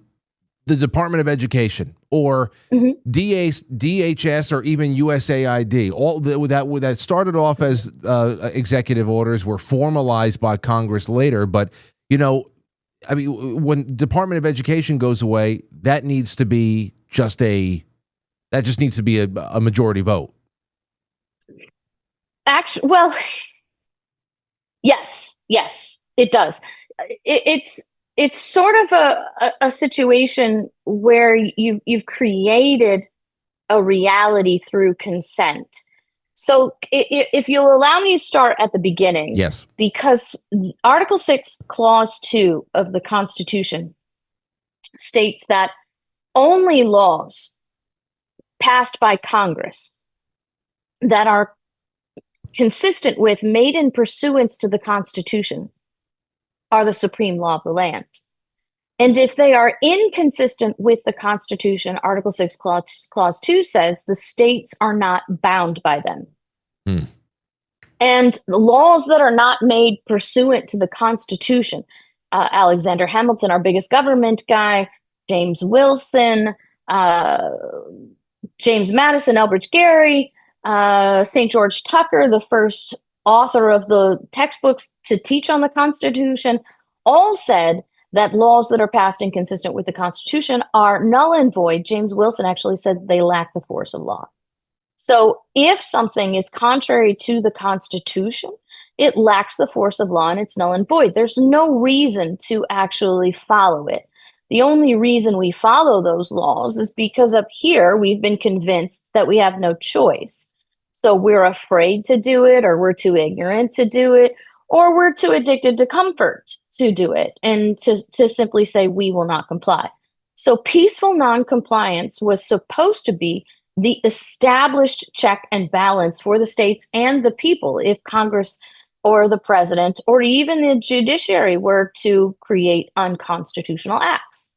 Department of Education or DHS or even USAID, all that started off as executive orders were formalized by Congress later. But, when Department of Education goes away, that needs to be a majority vote. Actually, well, yes, it does. It's sort of a situation where you've created a reality through consent. So if you'll allow me to start at the beginning. Yes. Because Article 6, Clause 2 of the Constitution states that only laws passed by Congress that are consistent with, made in pursuance to the Constitution, are the supreme law of the land. And if they are inconsistent with the Constitution, Article 6, Clause 2 says the states are not bound by them. And the laws that are not made pursuant to the Constitution, Alexander Hamilton, our biggest government guy, James Wilson, James Madison, Elbridge Gerry, St. George Tucker, the first author of the textbooks to teach on the Constitution, all said that laws that are passed inconsistent with the Constitution are null and void. James Wilson actually said they lack the force of law. So if something is contrary to the Constitution, it lacks the force of law and it's null and void. There's no reason to actually follow it. The only reason we follow those laws is because up here we've been convinced that we have no choice. So we're afraid to do it, or we're too ignorant to do it, or we're too addicted to comfort to do it, and to simply say we will not comply. So peaceful non-compliance was supposed to be the established check and balance for the states and the people if Congress or the president or even the judiciary were to create unconstitutional acts.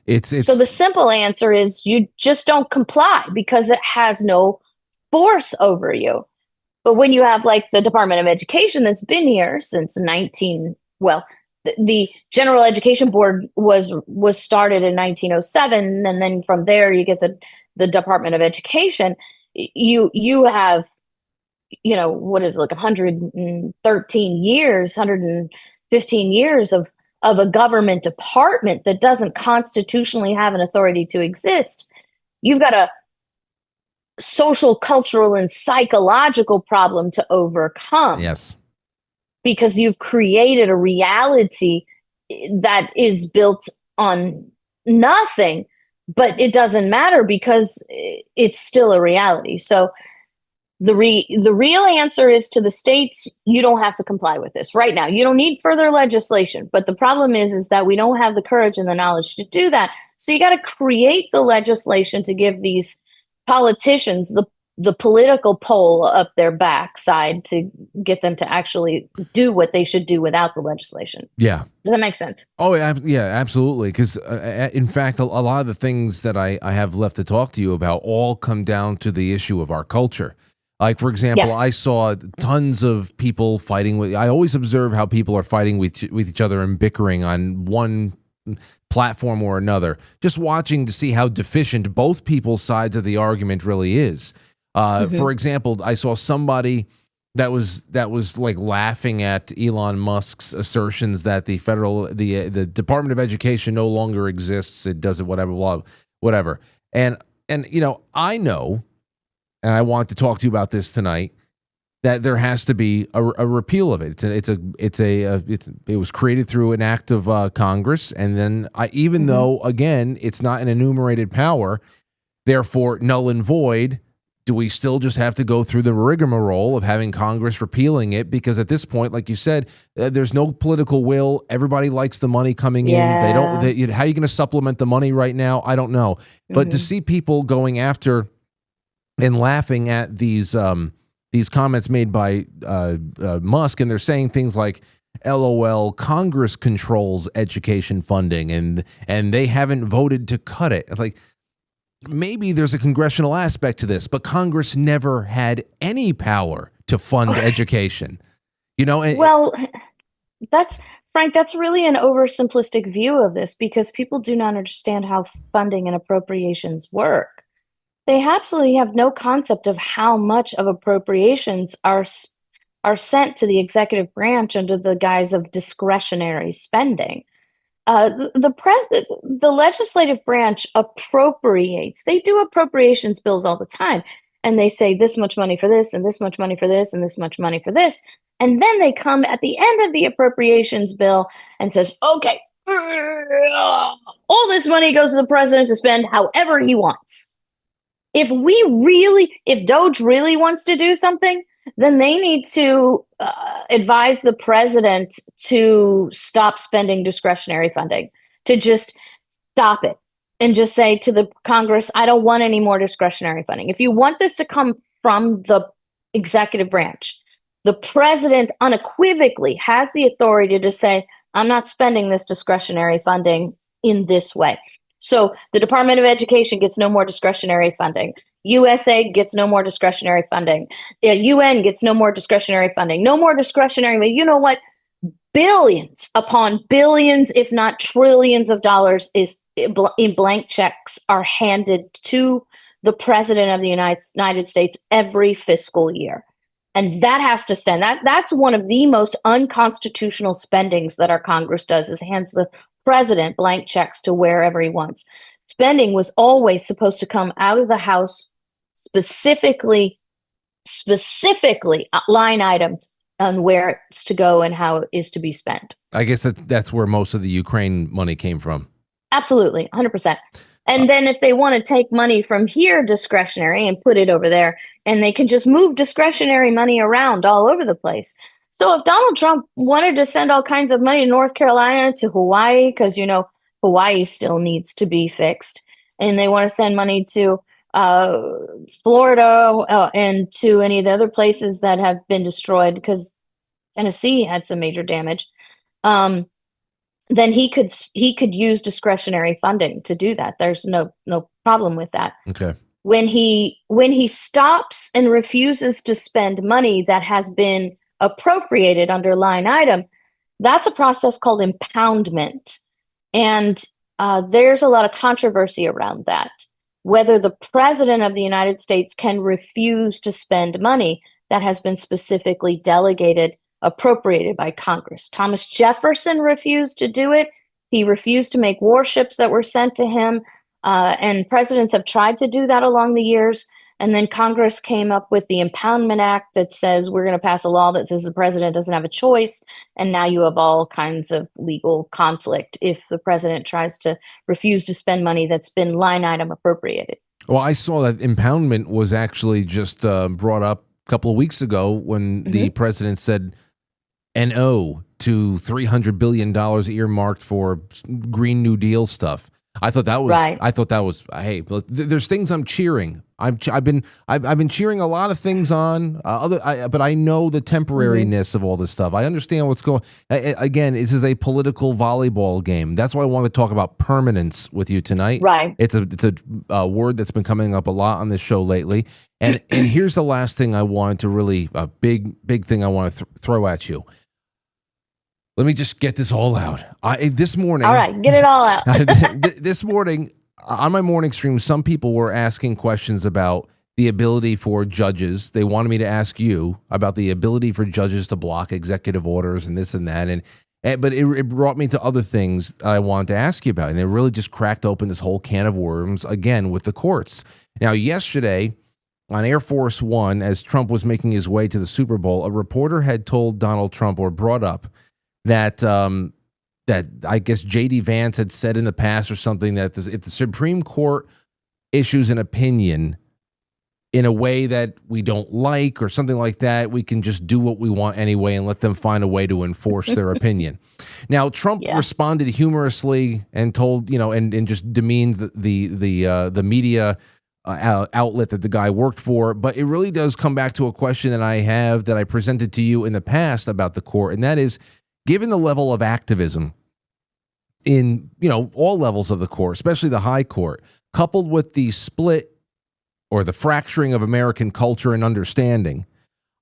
So the simple answer is you just don't comply because it has no force over you. But when you have like the Department of Education that's been here since the General Education Board was started in 1907, and then from there you get the Department of Education. You have, what is it, like 113 years, 115 years of a government department that doesn't constitutionally have an authority to exist. You've got a social, cultural, and psychological problem to overcome. Yes. Because you've created a reality that is built on nothing, but it doesn't matter because it's still a reality. So the real answer is to the states, you don't have to comply with this right now. You don't need further legislation. But the problem is that we don't have the courage and the knowledge to do that. So you got to create the legislation to give these politicians the political pole up their backside to get them to actually do what they should do without the legislation. Yeah. Does that make sense? Oh, yeah, absolutely. Because in fact, a lot of the things that I have left to talk to you about all come down to the issue of our culture. Like, for example, I saw tons of people fighting I always observe how people are fighting with each other and bickering on one platform or another, just watching to see how deficient both people's sides of the argument really is. For example, I saw somebody that was like laughing at Elon Musk's assertions that the Department of Education no longer exists. It does it, whatever. And I know, and I want to talk to you about this tonight, that there has to be a repeal of it. It was created through an act of Congress, and then even though again it's not an enumerated power, therefore null and void. Do we still just have to go through the rigmarole of having Congress repealing it? Because at this point, like you said, there's no political will. Everybody likes the money coming in. How are you going to supplement the money right now? I don't know. But to see people going after and laughing at these comments made by Musk, and they're saying things like, LOL, Congress controls education funding and they haven't voted to cut it. It's like, maybe there's a congressional aspect to this, but Congress never had any power to fund education. Well, that's Frank, that's really an oversimplistic view of this because people do not understand how funding and appropriations work. They absolutely have no concept of how much of appropriations are sent to the executive branch under the guise of discretionary spending. The legislative branch appropriates. They do appropriations bills all the time, and they say this much money for this, and this much money for this, and this much money for this, and then they come at the end of the appropriations bill and says, "Okay, all this money goes to the president to spend however he wants." If DOGE really wants to do something, then they need to advise the president to stop spending discretionary funding, to just stop it and just say to the Congress, I don't want any more discretionary funding. If you want this to come from the executive branch, the president unequivocally has the authority to say, I'm not spending this discretionary funding in this way. So the Department of Education gets no more discretionary funding. USAID gets no more discretionary funding. UN gets no more discretionary funding. No more discretionary. But you know what? Billions upon billions, if not trillions of dollars in blank checks are handed to the president of the United States every fiscal year. And that has to stand. That's one of the most unconstitutional spendings that our Congress does, is hands the president blank checks to wherever he wants. Spending was always supposed to come out of the House, specifically line items on where it's to go and how it is to be spent. I guess that's where most of the Ukraine money came from. Absolutely, 100%. And then if they want to take money from here, discretionary, and put it over there, and they can just move discretionary money around all over the place. So if Donald Trump wanted to send all kinds of money to North Carolina, to Hawaii, because, Hawaii still needs to be fixed, and they want to send money to Florida and to any of the other places that have been destroyed, because Tennessee had some major damage, then he could use discretionary funding to do that. There's no problem with that. Okay. When he stops and refuses to spend money that has been appropriated under line item, that's a process called impoundment. And there's a lot of controversy around that, whether the president of the United States can refuse to spend money that has been specifically appropriated by Congress. Thomas Jefferson refused to do it. He refused to make warships that were sent to him. And presidents have tried to do that along the years. And then Congress came up with the Impoundment Act that says we're going to pass a law that says the president doesn't have a choice. And now you have all kinds of legal conflict if the president tries to refuse to spend money that's been line item appropriated. Well, I saw that impoundment was actually just brought up a couple of weeks ago when the president said no to $300 billion earmarked for Green New Deal stuff. I thought that was, right. hey, there's things I'm cheering I've been cheering a lot of things on, but I know the temporariness of all this stuff. I understand what's going. Again, this is a political volleyball game. That's why I want to talk about permanence with you tonight. Right. It's a word that's been coming up a lot on this show lately. And here's the last thing I wanted to really a big thing I want to throw at you. Let me just get this all out. This morning. All right, get it all out. This morning. On my morning stream, some people were asking questions about the ability for judges. They wanted me to ask you about the ability for judges to block executive orders and this and that. But it brought me to other things I wanted to ask you about. And it really just cracked open this whole can of worms again with the courts. Now, yesterday on Air Force One, as Trump was making his way to the Super Bowl, a reporter had told Donald Trump or brought up that that I guess J.D. Vance had said in the past or something that if the Supreme Court issues an opinion in a way that we don't like or something like that, we can just do what we want anyway and let them find a way to enforce their opinion. Now, Trump responded humorously and told, and just demeaned the media outlet that the guy worked for. But it really does come back to a question that I presented to you in the past about the court, and that is, given the level of activism in, all levels of the court, especially the high court, coupled with the split or the fracturing of American culture and understanding,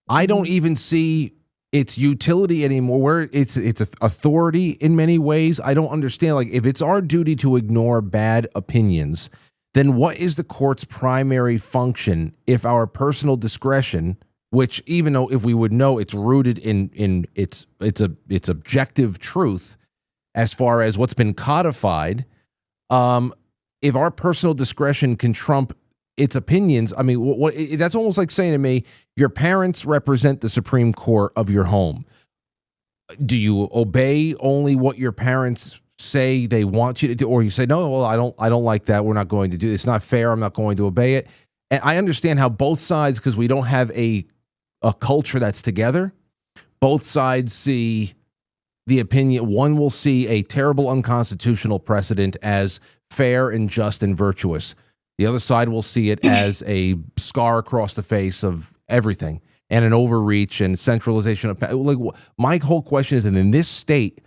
I don't even see its utility anymore, where it's authority in many ways. I don't understand. Like, if it's our duty to ignore bad opinions, then what is the court's primary function if our personal discretion, which, even though if we would know it's rooted in its objective truth as far as what's been codified, if our personal discretion can trump its opinions, I mean, that's almost like saying to me, your parents represent the Supreme Court of your home. Do you obey only what your parents say they want you to do, or you say, no, well, I don't like that, we're not going to do it. It's not fair, I'm not going to obey it? And I understand how both sides, because we don't have a culture that's together, both sides see the opinion. One will see a terrible unconstitutional precedent as fair and just and virtuous. The other side will see it as a scar across the face of everything and an overreach and centralization of, like, my whole question is, and in this state,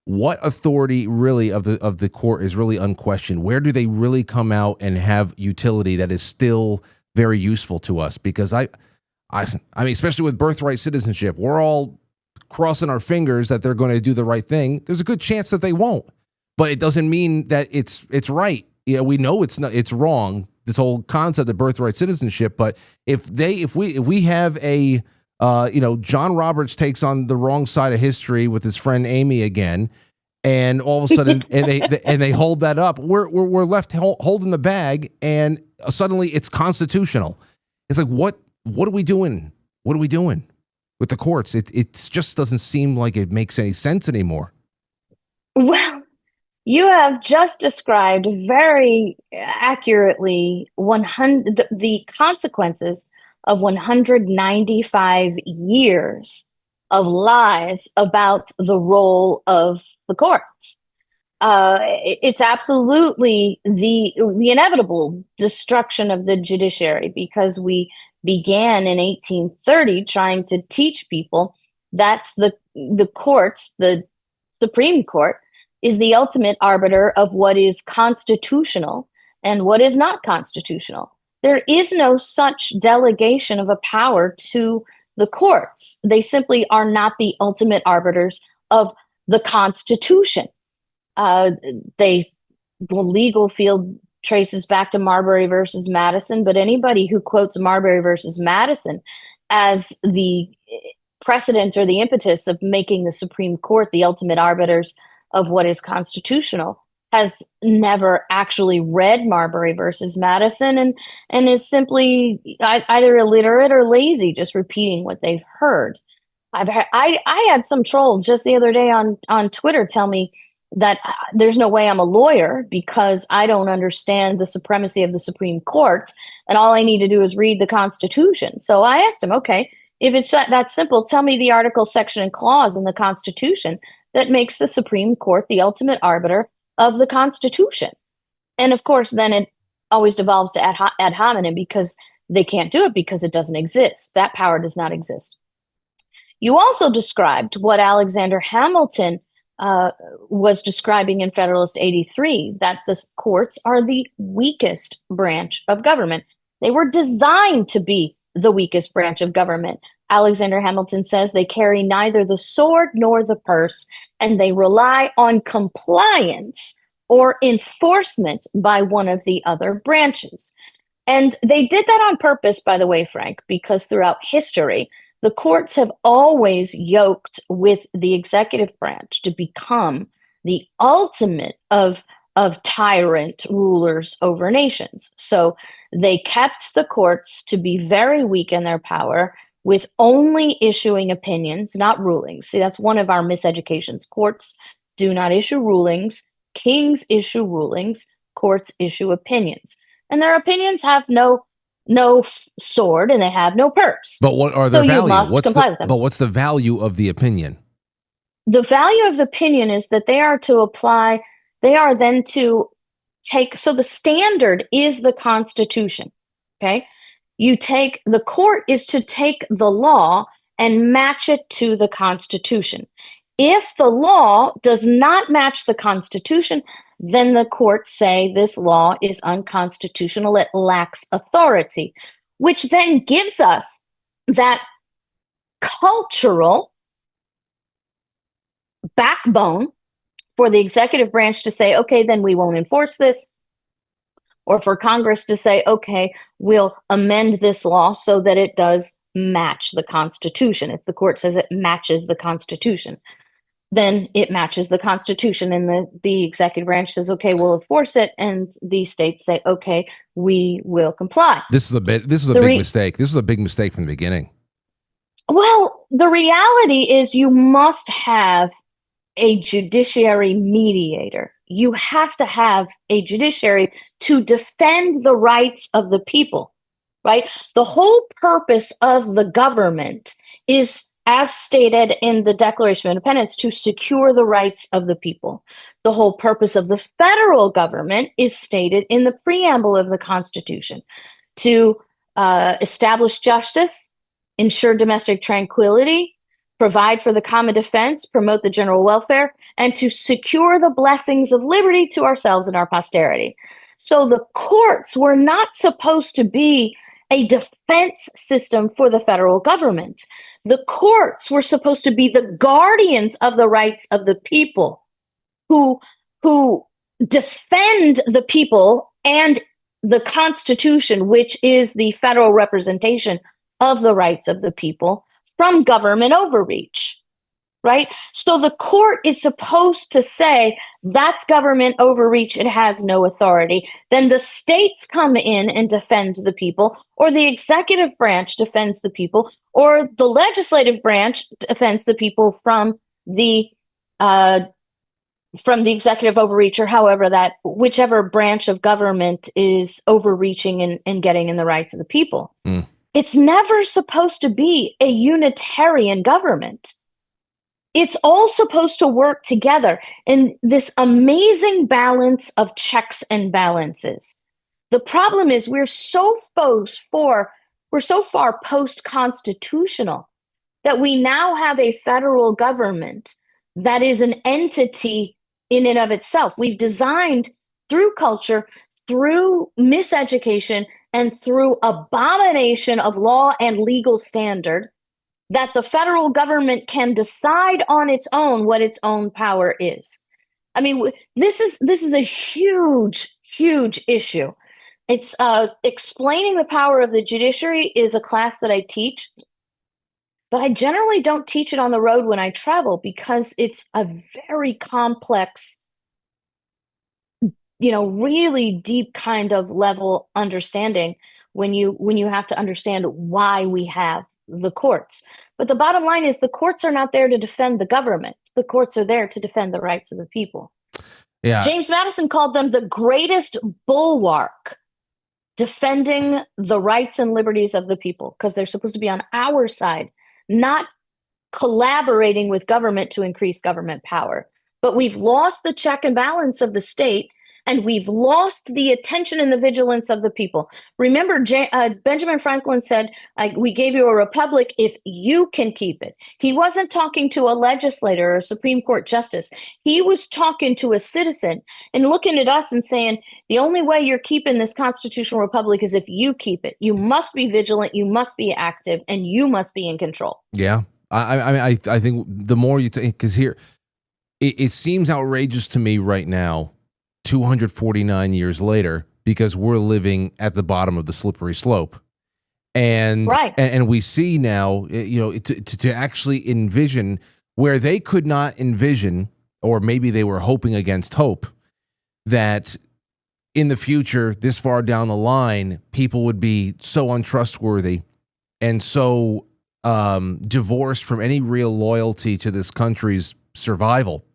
what authority really of the court is really unquestioned? Where do they really come out and have utility that is still very useful to us? Because I mean, especially with birthright citizenship, we're all crossing our fingers that they're going to do the right thing. There's a good chance that they won't, but it doesn't mean that it's right. Yeah, we know it's wrong, this whole concept of birthright citizenship. But if we have a John Roberts takes on the wrong side of history with his friend Amy again, and all of a sudden and they hold that up, we're left holding the bag, and suddenly it's constitutional. It's like, what are we doing? What are we doing with the courts? It just doesn't seem like it makes any sense anymore. Well, you have just described very accurately the consequences of 195 years of lies about the role of the courts. It's absolutely the inevitable destruction of the judiciary, because we began in 1830 trying to teach people that the courts, the Supreme Court, is the ultimate arbiter of what is constitutional and what is not constitutional. There is no such delegation of a power to the courts. They simply are not the ultimate arbiters of the Constitution. The legal field traces back to Marbury versus Madison, but anybody who quotes Marbury versus Madison as the precedent or the impetus of making the Supreme Court the ultimate arbiters of what is constitutional has never actually read Marbury versus Madison, and is simply either illiterate or lazy, just repeating what they've heard. I had some troll just the other day on Twitter tell me that there's no way I'm a lawyer because I don't understand the supremacy of the Supreme Court, and all I need to do is read the Constitution. So I asked him, okay, if it's that simple, tell me the article, section, and clause in the Constitution that makes the Supreme Court the ultimate arbiter of the Constitution. And of course, then it always devolves to ad hominem because they can't do it because it doesn't exist. That power does not exist. You also described what Alexander Hamilton was describing in Federalist 83, that the courts are the weakest branch of government. They were designed to be the weakest branch of government. Alexander Hamilton says they carry neither the sword nor the purse, and they rely on compliance or enforcement by one of the other branches. And they did that on purpose, by the way, Frank, because throughout history, the courts have always yoked with the executive branch to become the ultimate of tyrant rulers over nations. So they kept the courts to be very weak in their power, with only issuing opinions, not rulings. See, that's one of our miseducations. Courts do not issue rulings. Kings issue rulings. Courts issue opinions. And their opinions have no sword, and they have no purse. But what are their so value? You must comply with them. But what's the value of the opinion? The value of the opinion is that they are then to take, so the standard is the Constitution, okay? The court is to take the law and match it to the Constitution. If the law does not match the Constitution, then the courts say this law is unconstitutional, it lacks authority, which then gives us that cultural backbone for the executive branch to say, okay, then we won't enforce this, or for Congress to say, okay, we'll amend this law so that it does match the Constitution. If the court says it matches the Constitution, then it matches the Constitution, and the executive branch says, okay, we'll enforce it, and the states say, okay, we will comply. This is a big mistake. This was a big mistake from the beginning. Well, the reality is you must have a judiciary mediator. You have to have a judiciary to defend the rights of the people, right? The whole purpose of the government is, as stated in the Declaration of Independence, to secure the rights of the people. The whole purpose of the federal government is stated in the preamble of the Constitution, to establish justice, ensure domestic tranquility, provide for the common defense, promote the general welfare, and to secure the blessings of liberty to ourselves and our posterity. So the courts were not supposed to be a defense system for the federal government. The courts were supposed to be the guardians of the rights of the people, who defend the people and the Constitution, which is the federal representation of the rights of the people, from government overreach, right? So the court is supposed to say that's government overreach, it has no authority. Then the states come in and defend the people, or the executive branch defends the people, or the legislative branch defends the people from the executive overreach, or whichever branch of government is overreaching and getting in the rights of the people. Mm. It's never supposed to be a unitarian government. It's all supposed to work together in this amazing balance of checks and balances. The problem is we're so far post-constitutional that we now have a federal government that is an entity in and of itself. We've designed through culture, through miseducation, and through abomination of law and legal standard, that the federal government can decide on its own what its own power is. I mean, this is a huge, huge issue. It's explaining the power of the judiciary is a class that I teach, but I generally don't teach it on the road when I travel because it's a very complex, really deep kind of level understanding when you have to understand why we have the courts. But the bottom line is the courts are not there to defend the government. The courts are there to defend the rights of the people. Yeah. James Madison called them the greatest bulwark defending the rights and liberties of the people, because they're supposed to be on our side, not collaborating with government to increase government power. But we've lost the check and balance of the state. and we've lost the attention and the vigilance of the people. Remember, Benjamin Franklin said, we gave you a republic if you can keep it. He wasn't talking to a legislator or a Supreme Court justice. He was talking to a citizen and looking at us and saying, the only way you're keeping this constitutional republic is if you keep it. You must be vigilant, you must be active, and you must be in control. Yeah. I think the more you think, because here, it seems outrageous to me right now, 249 years later, because we're living at the bottom of the slippery slope. And, right. and we see now, to actually envision where they could not envision, or maybe they were hoping against hope, that in the future, this far down the line, people would be so untrustworthy and so divorced from any real loyalty to this country's survival,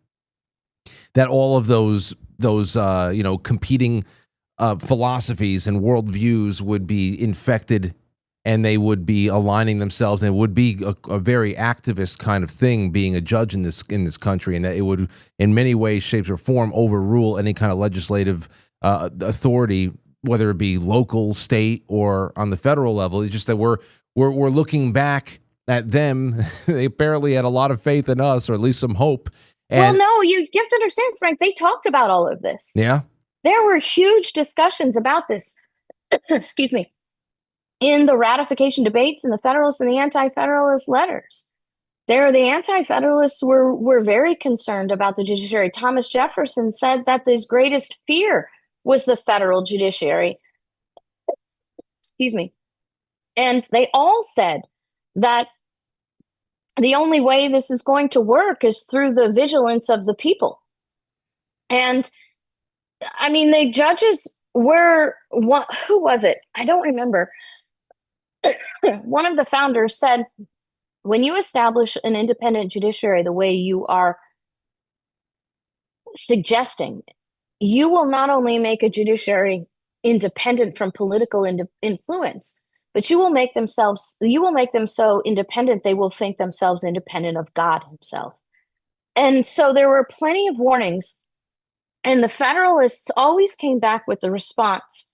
that all of those competing philosophies and worldviews would be infected, and they would be aligning themselves, and it would be a very activist kind of thing, being a judge in this country, and that it would, in many ways, shapes, or form, overrule any kind of legislative authority, whether it be local, state, or on the federal level. It's just that we're looking back at them. They apparently had a lot of faith in us, or at least some hope. Well, no, you have to understand, Frank, they talked about all of this. Yeah. There were huge discussions about this, excuse me, in the ratification debates in the Federalist and the Anti-Federalist letters. The Anti-Federalists were very concerned about the judiciary. Thomas Jefferson said that his greatest fear was the federal judiciary. Excuse me. And they all said that the only way this is going to work is through the vigilance of the people. And I mean, the judges were, who was it? I don't remember. One of the founders said, when you establish an independent judiciary the way you are suggesting, you will not only make a judiciary independent from political influence, but you will make them so independent they will think themselves independent of God himself. And so there were plenty of warnings, and the Federalists always came back with the response: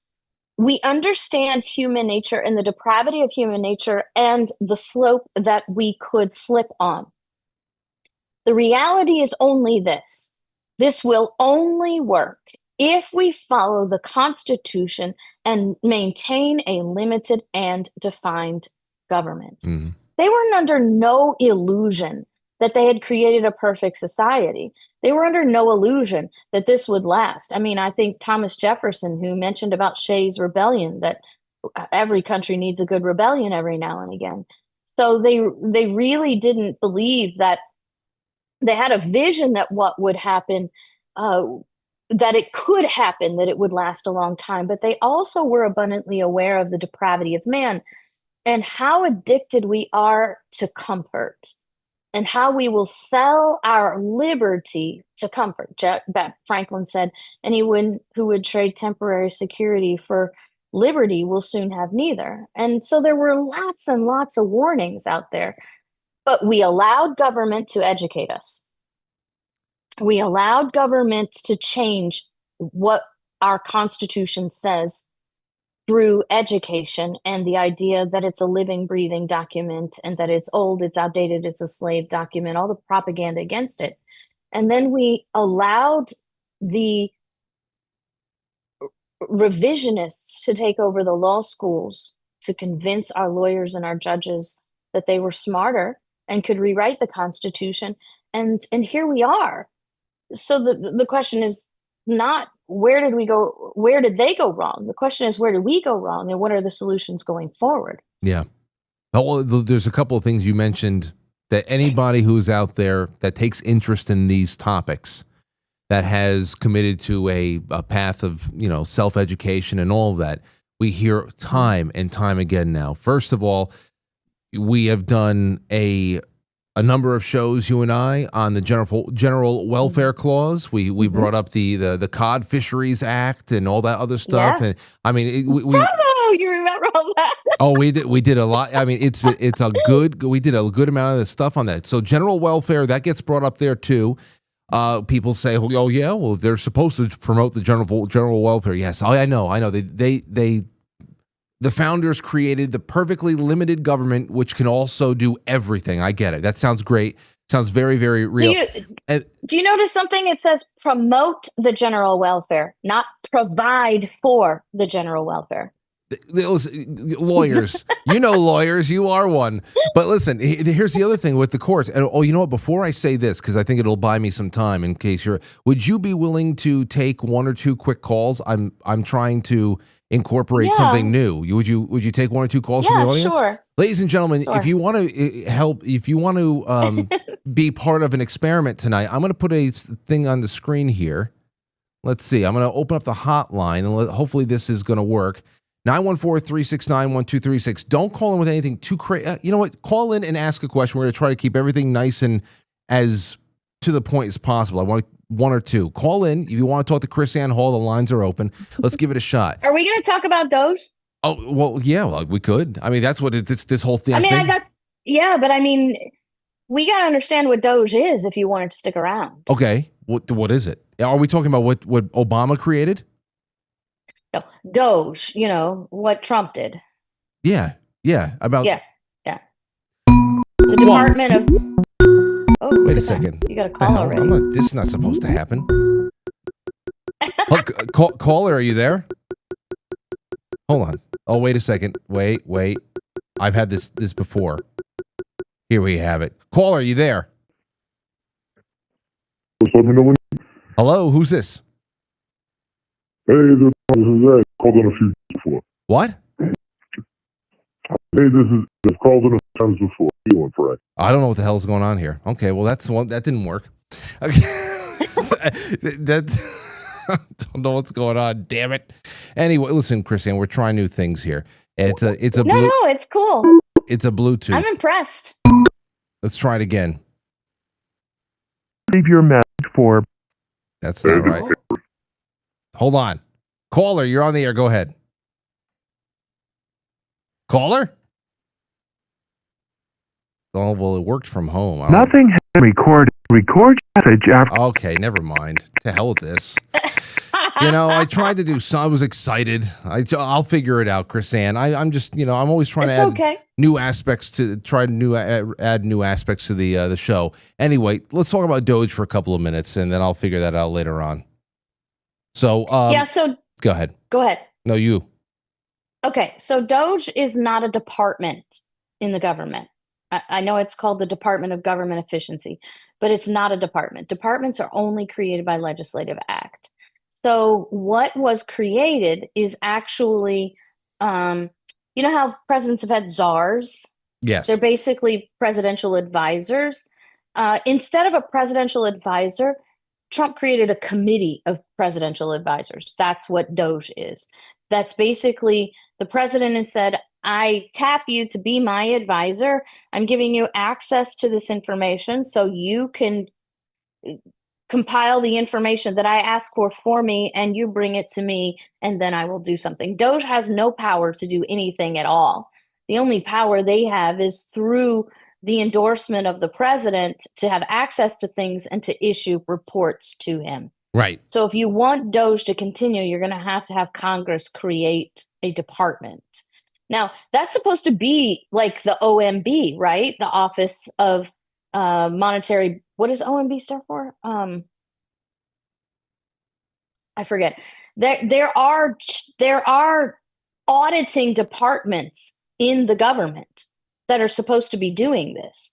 we understand human nature and the depravity of human nature and the slope that we could slip on. The reality is only this: this will only work if we follow the Constitution and maintain a limited and defined government. Mm-hmm. They were under no illusion that they had created a perfect society. They were under no illusion that this would last. I mean, I think Thomas Jefferson, who mentioned about Shays' Rebellion, that every country needs a good rebellion every now and again. So they really didn't believe that they had a vision that what would happen, that it could happen, that it would last a long time. But they also were abundantly aware of the depravity of man and how addicted we are to comfort, and how we will sell our liberty to comfort. Franklin said, anyone who would trade temporary security for liberty will soon have neither. And so there were lots and lots of warnings out there, but we allowed government to educate us. We allowed government to change what our Constitution says through education and the idea that it's a living, breathing document, and that it's old, it's outdated, it's a slave document, all the propaganda against it. And then we allowed the revisionists to take over the law schools to convince our lawyers and our judges that they were smarter and could rewrite the Constitution. And here we are. So the question is not where did they go wrong? The question is, where did we go wrong, and what are the solutions going forward? Yeah. Well, there's a couple of things you mentioned that anybody who's out there that takes interest in these topics, that has committed to a path of, self-education and all of that, we hear time and time again now. First of all, we have done a number of shows, you and I, on the general welfare clause. We brought up the Cod Fisheries Act and all that other stuff. Yeah. And I mean, bravo, you remember all that? Oh, we did a lot. I mean, we did a good amount of stuff on that. So general welfare, that gets brought up there too. People say, "Oh yeah, well they're supposed to promote the general welfare." Yes, I know. The founders created the perfectly limited government, which can also do everything. I get it. That sounds great. Sounds very, very real. Do you notice something? It says promote the general welfare, not provide for the general welfare. Lawyers, lawyers, you are one. But listen, here's the other thing with the courts. And you know what? Before I say this, because I think it'll buy me some time in case would you be willing to take one or two quick calls? I'm trying to incorporate something new. Would you take one or two calls from the audience? Sure. Ladies and gentlemen, if you want to help, if you want to be part of an experiment tonight, I'm going to put a thing on the screen here. Let's see. I'm going to open up the hotline, and hopefully this is going to work. 914-369-1236. Don't call in with anything too crazy. You know what? Call in and ask a question. We're going to try to keep everything nice and as to the point as possible. I want one or two. Call in. If you want to talk to KrisAnne Hall, the lines are open. Let's give it a shot. Are we going to talk about DOGE? Oh, well, yeah, we could. I mean, that's what it's this whole thing. But I mean, we got to understand what DOGE is if you wanted to stick around. Okay. What is it? Are we talking about what Obama created? No, DOGE, what Trump did. Yeah. The Department of... Oh, wait a second. You got a call already. This is not supposed to happen. Caller, are you there? Hold on. Oh, wait a second. Wait. I've had this before. Here we have it. Caller, are you there? Hello, who's this? Hey, this is Ed. Called in a few times before. What? Hey, this called in a few times before. How you doing, Frank? I don't know what the hell is going on here. Okay, well that's one that didn't work. Okay. I don't know what's going on. Damn it. Anyway, listen, KrisAnne, we're trying new things here. It's a No, it's cool. It's a Bluetooth. I'm impressed. Let's try it again. Leave your message for. That's not right. Hold on. Caller, you're on the air. Go ahead. Caller? Oh, well, it worked from home. Nothing has been recorded. Record message after. Okay, never mind. To hell with this. I tried to do some. I was excited. I'll figure it out, KrisAnne. I'm just, I'm always trying to add new aspects to add new aspects to the show. Anyway, let's talk about DOGE for a couple of minutes, and then I'll figure that out later on. So So go ahead. Go ahead. No, you. Okay, so DOGE is not a department in the government. I know it's called the Department of Government Efficiency, but it's not a department. Departments are only created by legislative act. So what was created is actually, you know how presidents have had czars? Yes. They're basically presidential advisors. Instead of a presidential advisor, Trump created a committee of presidential advisors. That's what DOGE is. That's basically the president has said, I tap you to be my advisor. I'm giving you access to this information so you can compile the information that I ask for me, and you bring it to me, and then I will do something. DOGE has no power to do anything at all. The only power they have is through the endorsement of the president to have access to things and to issue reports to him. Right. So if you want DOGE to continue, you're going to have Congress create a department. Now, that's supposed to be like the OMB, right? The Office of Monetary. What does OMB stand for? I forget. There are auditing departments in the government that are supposed to be doing this.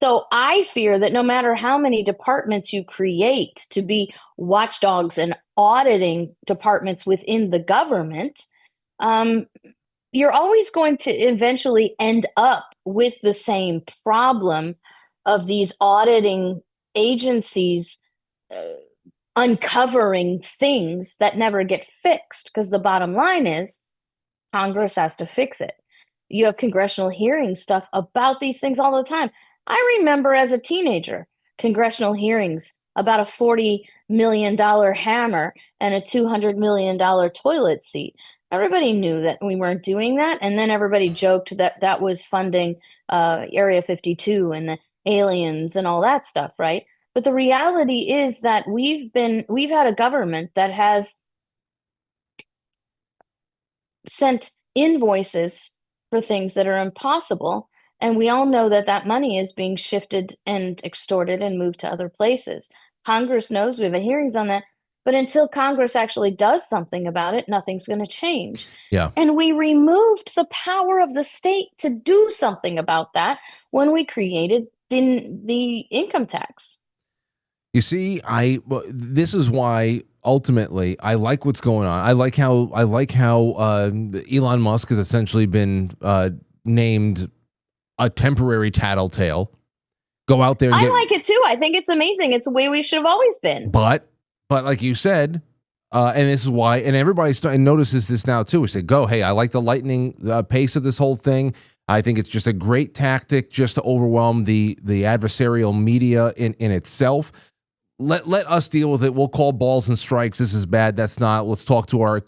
So I fear that no matter how many departments you create to be watchdogs and auditing departments within the government, you're always going to eventually end up with the same problem of these auditing agencies uncovering things that never get fixed, because the bottom line is Congress has to fix it. You have congressional hearing stuff about these things all the time. I remember as a teenager, congressional hearings about a $40 million hammer and a $200 million toilet seat. Everybody knew that we weren't doing that. And then everybody joked that that was funding Area 52 and the aliens and all that stuff, right? But the reality is that we've had a government that has sent invoices for things that are impossible. And we all know that that money is being shifted and extorted and moved to other places. Congress knows, we have hearings on that. But until Congress actually does something about it, nothing's going to change. Yeah. And we removed the power of the state to do something about that when we created the income tax. You see, this is why ultimately I like what's going on. I like how Elon Musk has essentially been named a temporary tattletale. Go out there. I like it too. I think it's amazing. It's the way we should have always been. But like you said, and this is why, and everybody notices this now too. We say, go, hey, I like the lightning pace of this whole thing. I think it's just a great tactic just to overwhelm the adversarial media in itself. Let us deal with it. We'll call balls and strikes. This is bad. That's not. Let's talk to our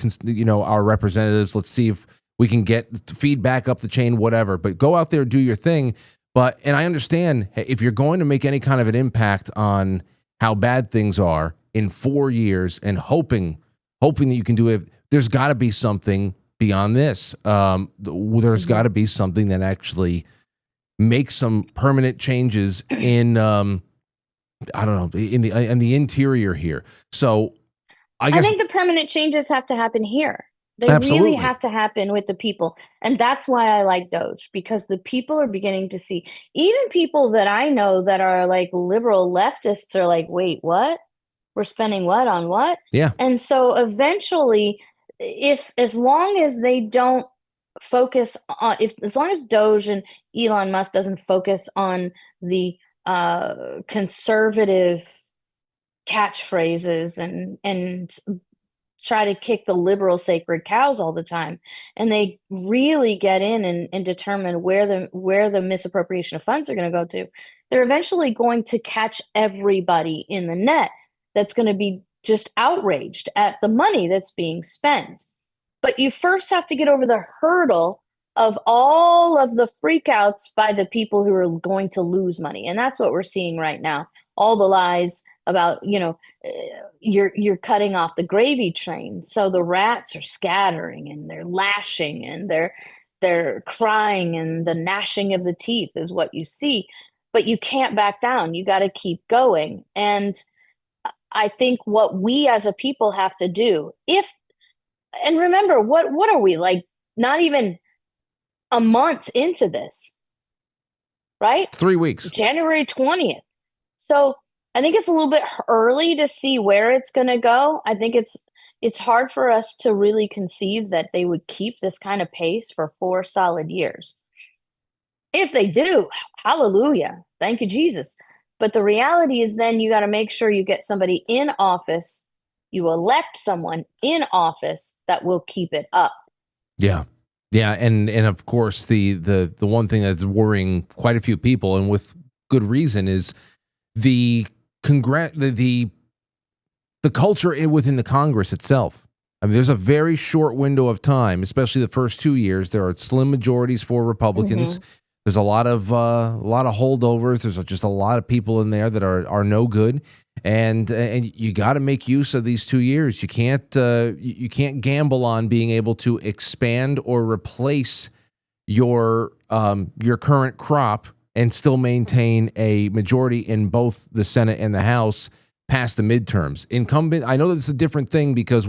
representatives. Let's see if we can get feedback up the chain, whatever. But go out there, do your thing. And I understand if you're going to make any kind of an impact on how bad things are in 4 years and hoping that you can do it, there's got to be something beyond this. There's got to be something that actually makes some permanent changes in, I don't know, in the interior here. So I think the permanent changes have to happen here. They Absolutely. really have to happen with the people. And that's why I like DOGE, because the people are beginning to see, even people that I know that are like liberal leftists are like, wait, what? We're spending what on what? Yeah. And so eventually, as long as they don't focus on, as long as DOGE and Elon Musk doesn't focus on the conservative catchphrases and try to kick the liberal sacred cows all the time, and they really get in and determine where the misappropriation of funds are going to go to, they're eventually going to catch everybody in the net that's going to be just outraged at the money that's being spent. But you first have to get over the hurdle of all of the freakouts by the people who are going to lose money. And that's what we're seeing right now. All the lies about, you're cutting off the gravy train. So the rats are scattering and they're lashing and they're crying, and the gnashing of the teeth is what you see. But you can't back down. You got to keep going. And I think what we as a people have to do, and remember, what are we, like, not even a month into this, right? 3 weeks. January 20th. So I think it's a little bit early to see where it's going to go. I think it's hard for us to really conceive that they would keep this kind of pace for 4 solid years. If they do, hallelujah. Thank you, Jesus. But the reality is then you got to make sure you get somebody in office, you elect someone in office that will keep it up. Yeah. Yeah, and of course the one thing that's worrying quite a few people, and with good reason, is the culture within the Congress itself. I mean, there's a very short window of time, especially the first 2 years. There are slim majorities for Republicans. Mm-hmm. There's a lot of holdovers. There's just a lot of people in there that are no good, and you got to make use of these 2 years. You can't gamble on being able to expand or replace your current crop and still maintain a majority in both the Senate and the House past the midterms. Incumbent, I know that it's a different thing because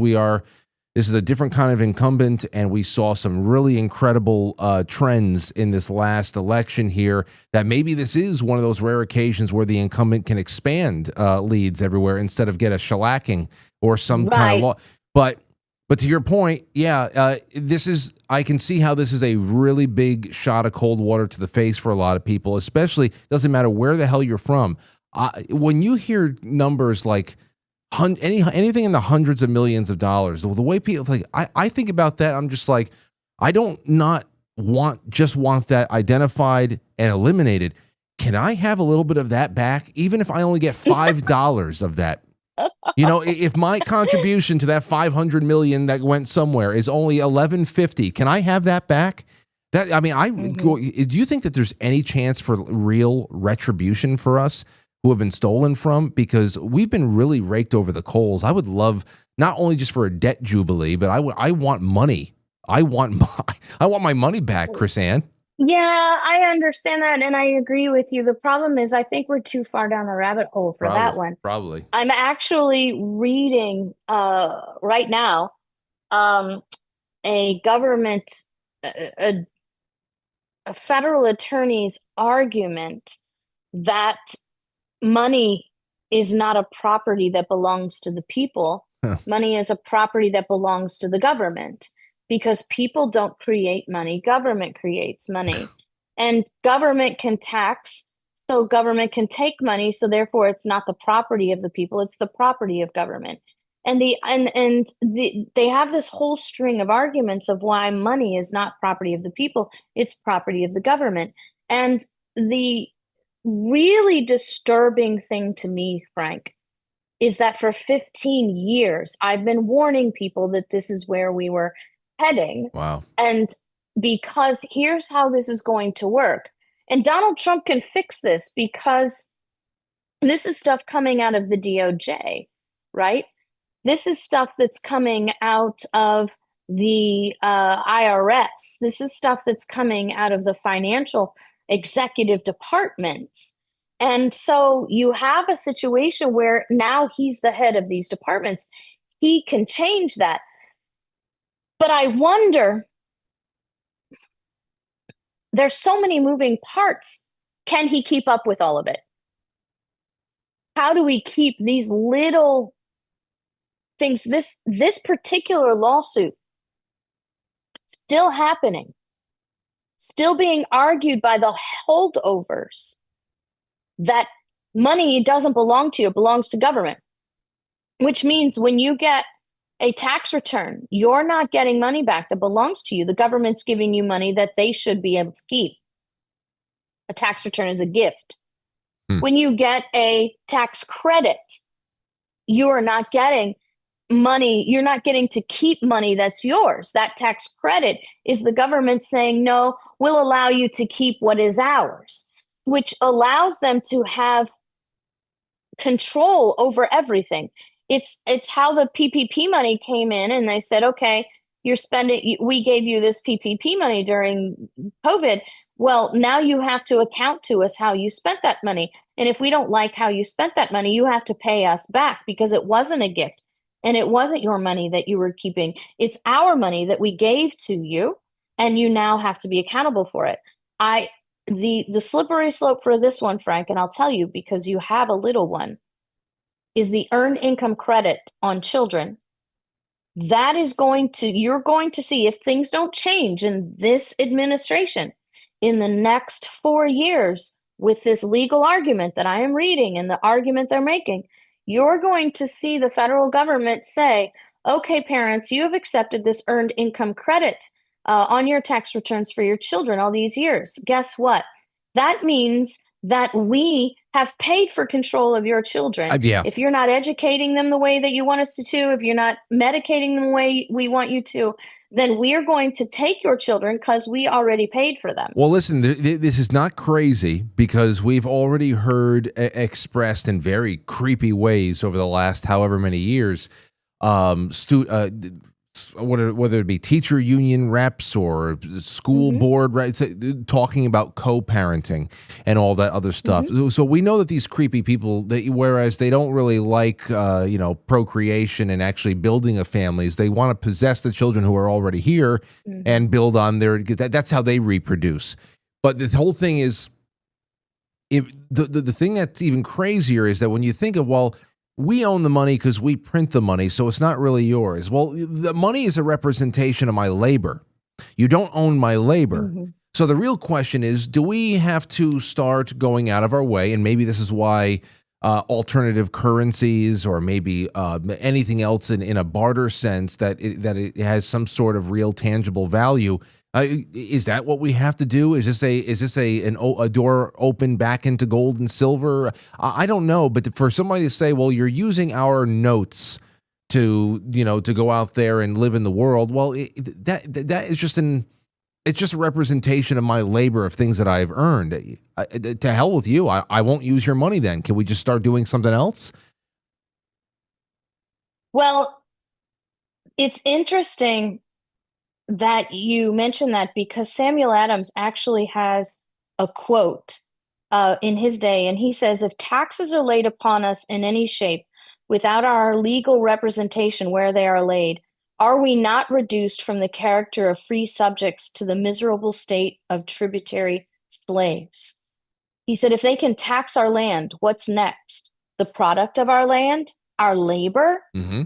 this is a different kind of incumbent, and we saw some really incredible trends in this last election here, that maybe this is one of those rare occasions where the incumbent can expand leads everywhere instead of get a shellacking or some kind of law. But to your point, I can see how this is a really big shot of cold water to the face for a lot of people, especially, doesn't matter where the hell you're from. When you hear numbers like anything in the hundreds of millions of dollars, the way people like, I think about that, I'm just like, I don't not want that identified and eliminated. Can I have a little bit of that back, even if I only get $5 of that? If my contribution to that 500 million that went somewhere is only $11.50, can I have that back? Do you think that there's any chance for real retribution for us who have been stolen from, because we've been really raked over the coals. I would love, not only just for a debt jubilee, but I want money. I want my money back, KrisAnne. Yeah, I understand that, and I agree with you. The problem is, I think we're too far down the rabbit hole for that one. Probably. I'm actually reading right now a government, a federal attorney's argument that money is not a property that belongs to the people. Money is a property that belongs to the government, because people don't create money. Government creates money. And government can tax, so government can take money, so therefore it's not the property of the people, it's the property of government. And they have this whole string of arguments of why money is not property of the people, it's property of the government. And the really disturbing thing to me, Frank, is that for 15 years, I've been warning people that this is where we were heading. Wow. And because here's how this is going to work. And Donald Trump can fix this, because this is stuff coming out of the DOJ, right? This is stuff that's coming out of the IRS. This is stuff that's coming out of the financial executive departments. And so you have a situation where now he's the head of these departments. He can change that. But I wonder, there's so many moving parts. Can he keep up with all of it? How do we keep these little things, this particular lawsuit still happening, still being argued by the holdovers, that money doesn't belong to you, it belongs to government, which means when you get a tax return, you're not getting money back that belongs to you. The government's giving you money that they should be able to keep. A tax return is a gift. When you get a tax credit, you are not getting money. You're not getting to keep money that's yours. That tax credit is the government saying, no, we'll allow you to keep what is ours, which allows them to have control over everything. It's how the PPP money came in, and they said, okay, you're spending, we gave you this PPP money during COVID. Well, now you have to account to us how you spent that money. And if we don't like how you spent that money, you have to pay us back, because it wasn't a gift and it wasn't your money that you were keeping. It's our money that we gave to you, and you now have to be accountable for it. The slippery slope for this one, Frank, and I'll tell you because you have a little one, is the earned income credit on children. That is you're going to see, if things don't change in this administration, in the next 4 years, with this legal argument that I am reading and the argument they're making, you're going to see the federal government say, okay, parents, you have accepted this earned income credit on your tax returns for your children all these years. Guess what? That means that we have paid for control of your children. Yeah. If you're not educating them the way that you want us to, if you're not medicating them the way we want you to, then we are going to take your children because we already paid for them. Well, listen, this is not crazy, because we've already heard expressed in very creepy ways over the last however many years, whether it be teacher union reps or school board, right, talking about co-parenting and all that other stuff. So we know that these creepy people, whereas they don't really like, procreation and actually building a families, they want to possess the children who are already here and build on that's how they reproduce. But the whole thing is, the thing that's even crazier is that when you think of, well, we own the money because we print the money, so it's not really yours. Well, the money is a representation of my labor. You don't own my labor. So the real question is, do we have to start going out of our way? And maybe this is why alternative currencies, or maybe anything else in a barter sense, that it has some sort of real tangible value. Is that what we have to do? Is this a door open back into gold and silver? I don't know, but for somebody to say, well, you're using our notes to go out there and live in the world, well, that is just It's just a representation of my labor of things that I've earned. To hell with you. I won't use your money then. Can we just start doing something else? Well, it's interesting that you mentioned that because Samuel Adams actually has a quote in his day, and he says, if taxes are laid upon us in any shape without our legal representation where they are laid, are we not reduced from the character of free subjects to the miserable state of tributary slaves? He said, if they can tax our land, what's next? The product of our land, our labor? Mm-hmm.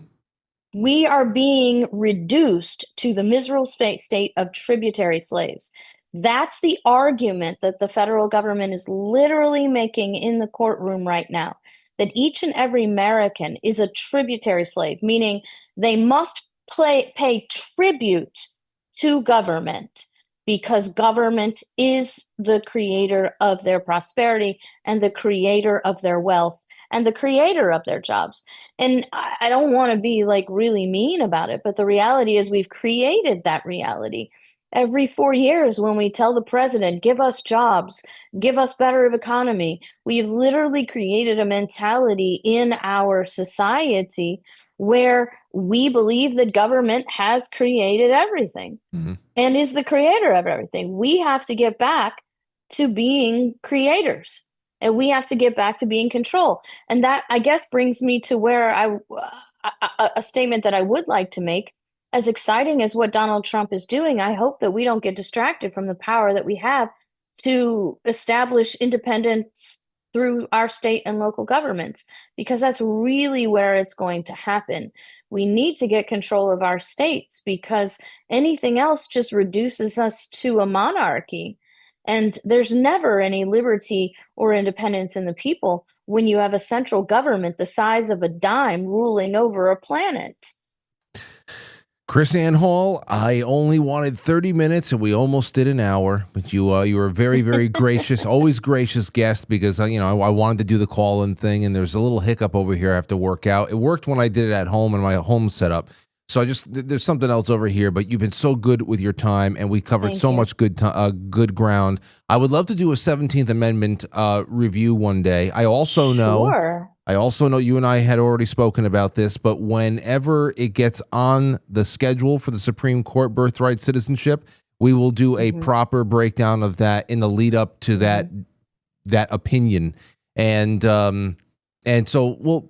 We are being reduced to the miserable state of tributary slaves. That's the argument that the federal government is literally making in the courtroom right now, that each and every American is a tributary slave, meaning they must pay tribute to government because government is the creator of their prosperity and the creator of their wealth and the creator of their jobs. And I don't want to be like really mean about it, but the reality is we've created that reality. Every 4 years when we tell the president, give us jobs, give us better economy, we've literally created a mentality in our society where we believe that government has created everything and is the creator of everything. We have to get back to being creators. And we have to get back to being control. And that, I guess, brings me to where a statement that I would like to make. As exciting as what Donald Trump is doing, I hope that we don't get distracted from the power that we have to establish independence through our state and local governments, because that's really where it's going to happen. We need to get control of our states because anything else just reduces us to a monarchy. And there's never any liberty or independence in the people when you have a central government the size of a dime ruling over a planet. KrisAnne Hall, I only wanted 30 minutes and we almost did an hour, but you were very, very gracious, always gracious guest because, I wanted to do the call-in thing and there's a little hiccup over here I have to work out. It worked when I did it at home in my home setup. So there's something else over here, but you've been so good with your time, and we covered much good ground. I would love to do a 17th Amendment review one day. I also know you and I had already spoken about this, but whenever it gets on the schedule for the Supreme Court birthright citizenship, we will do a proper breakdown of that in the lead up to that opinion. And so, well,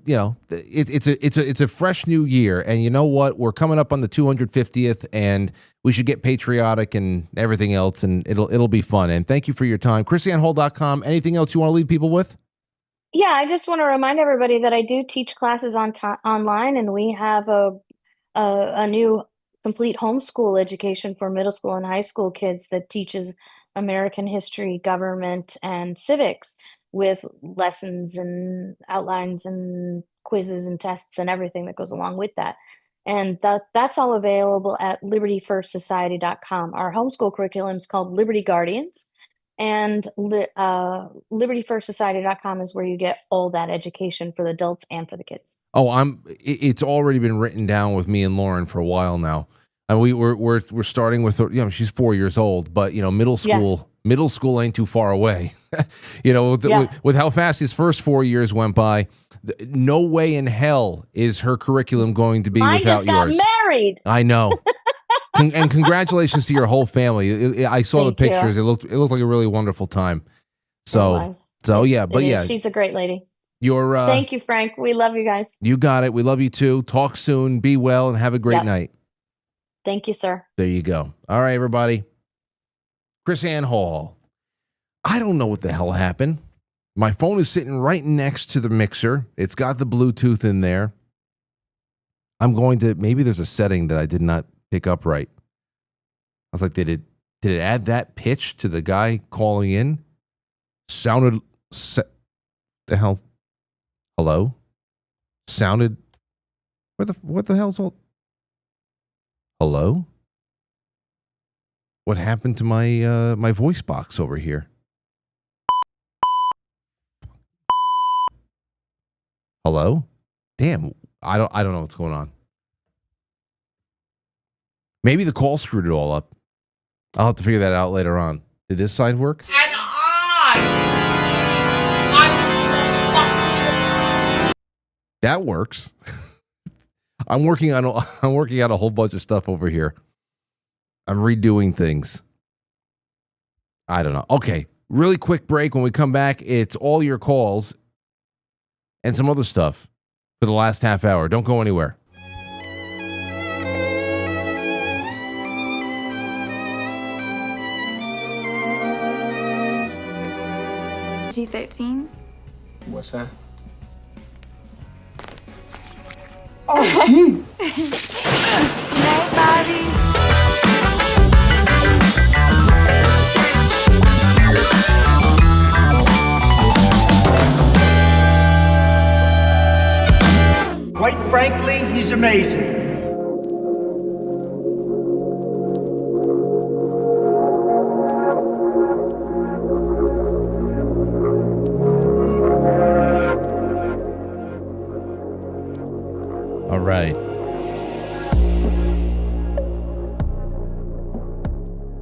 it's a fresh new year, and you know what? We're coming up on the 250th, and we should get patriotic and everything else, and it'll be fun. And thank you for your time, KrisAnneHall.com. Anything else you want to leave people with? Yeah, I just want to remind everybody that I do teach classes online, and we have a new complete homeschool education for middle school and high school kids that teaches American history, government, and civics, with lessons and outlines and quizzes and tests and everything that goes along with that. And that's all available at libertyfirstsociety.com. Our homeschool curriculum is called Liberty Guardians, and libertyfirstsociety.com is where you get all that education for the adults and for the kids. Oh, it's already been written down with me and Lauren for a while now. And we're starting with, she's 4 years old, but middle school ain't too far away. With how fast his first 4 years went by, no way in hell is her curriculum going to be without yours. I just got married. I know. And congratulations to your whole family. I saw the pictures. It looked like a really wonderful time. So she's a great lady. Thank you, Frank. We love you guys. You got it. We love you too. Talk soon. Be well and have a great night. Thank you, sir. There you go. All right, everybody. KrisAnne Hall. I don't know what the hell happened. My phone is sitting right next to the mixer. It's got the Bluetooth in there. Maybe there's a setting that I did not pick up right. I was like, did it add that pitch to the guy calling in? The hell? Hello? Sounded, what the hell's all? Hello? What happened to my my voice box over here? Hello? Damn, I don't know what's going on. Maybe the call screwed it all up. I'll have to figure that out later on. Did this side work? That works. I'm working on a whole bunch of stuff over here. I'm redoing things. I don't know. Okay, really quick break. When we come back, it's all your calls and some other stuff for the last half hour. Don't go anywhere. G13. What's that? Oh, gee. Night, Bobby. Quite frankly, he's amazing. All right.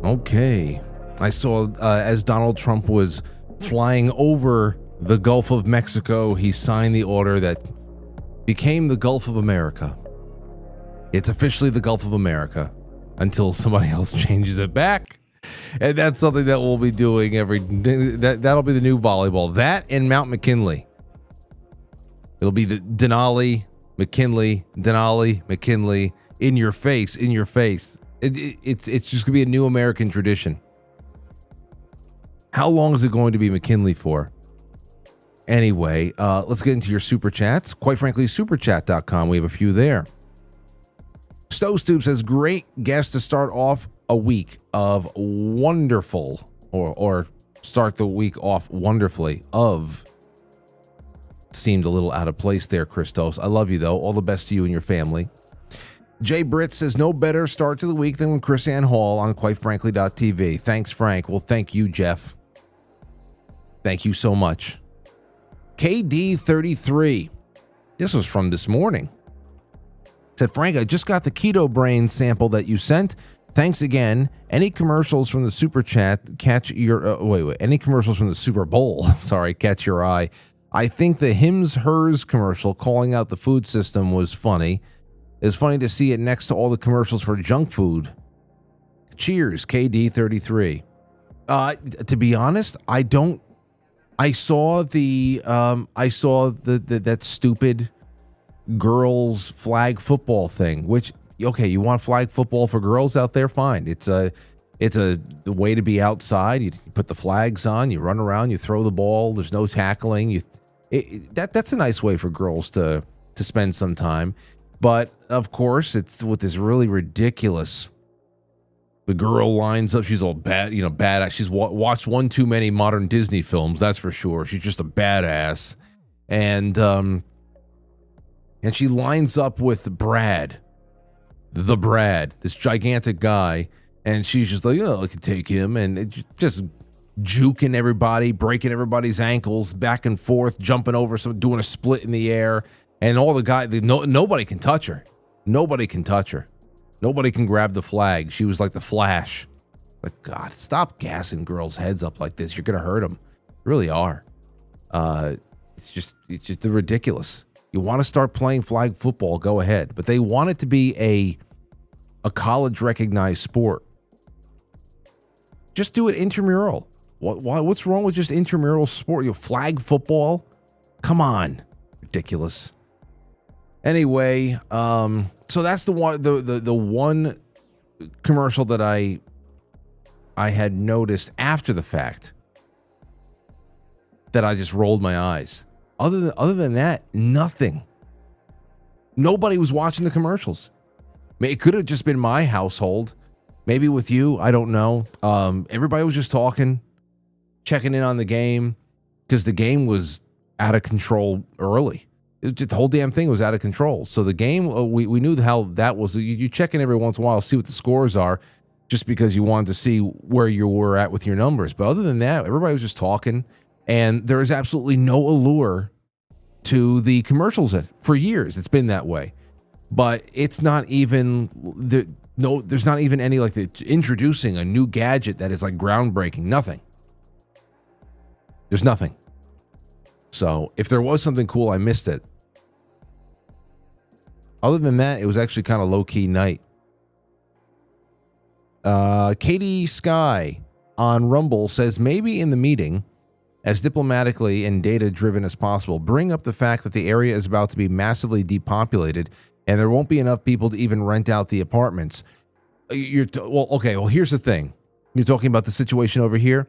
Okay. I saw as Donald Trump was flying over the Gulf of Mexico, he signed the order that became the Gulf of America. It's officially the Gulf of America until somebody else changes it back. And that's something that we'll be doing that'll be the new volleyball. That and Mount McKinley. It'll be the Denali, McKinley, Denali, McKinley, in your face. It's just gonna be a new American tradition. How long is it going to be McKinley for? Anyway, let's get into your super chats. Quite frankly, superchat.com. We have a few there. Stowe Stoop says, great guest to start off a week of wonderful, or start the week off wonderfully of. Seemed a little out of place there, Christos. I love you, though. All the best to you and your family. Jay Britt says, no better start to the week than with KrisAnne Hall on QuiteFrankly.tv. Thanks, Frank. Well, thank you, Jeff. Thank you so much. KD33. This was from this morning. Said, Frank, I just got the Keto Brainz sample that you sent. Thanks again. Any commercials from the super chat catch your any commercials from the Super Bowl? Sorry, catch your eye. I think the Hims Hers commercial calling out the food system was funny. It's funny to see it next to all the commercials for junk food. Cheers, KD33. To be honest, I saw that stupid girls flag football thing, which, okay, you want flag football for girls out there? Fine. It's a way to be outside. You put the flags on, you run around, you throw the ball. There's no tackling. That's a nice way for girls to spend some time. But of course, it's with this really ridiculous. The girl lines up. She's all badass. She's watched one too many modern Disney films. That's for sure. She's just a badass. And she lines up with Brad, this gigantic guy. And she's just like, oh, I can take him. And just juking everybody, breaking everybody's ankles, back and forth, jumping over, doing a split in the air. And all the guys, nobody can touch her. Nobody can touch her. Nobody can grab the flag. She was like the Flash. Like, God, stop gassing girls' heads up like this. You're going to hurt them. You really are. It's just ridiculous. You want to start playing flag football, go ahead. But they want it to be a college recognized sport. Just do it intramural. What's wrong with just intramural sport? Flag football? Come on. Ridiculous. Anyway, so that's the one commercial that I had noticed after the fact that I just rolled my eyes. Other than that, nothing. Nobody was watching the commercials. It could have just been my household. Maybe with you, I don't know. Everybody was just talking, checking in on the game, because the game was out of control early. The whole damn thing was out of control. So the game, we knew how that was. You check in every once in a while, see what the scores are, just because you wanted to see where you were at with your numbers. But other than that, everybody was just talking, and there is absolutely no allure to the commercials. For years, it's been that way. But it's not even No, there's not even any like introducing a new gadget that is like groundbreaking. Nothing. There's nothing. So if there was something cool, I missed it. Other than that, it was actually kind of low-key night. Katie Sky on Rumble says, maybe in the meeting, as diplomatically and data-driven as possible, bring up the fact that the area is about to be massively depopulated and there won't be enough people to even rent out the apartments. Well, here's the thing. You're talking about the situation over here.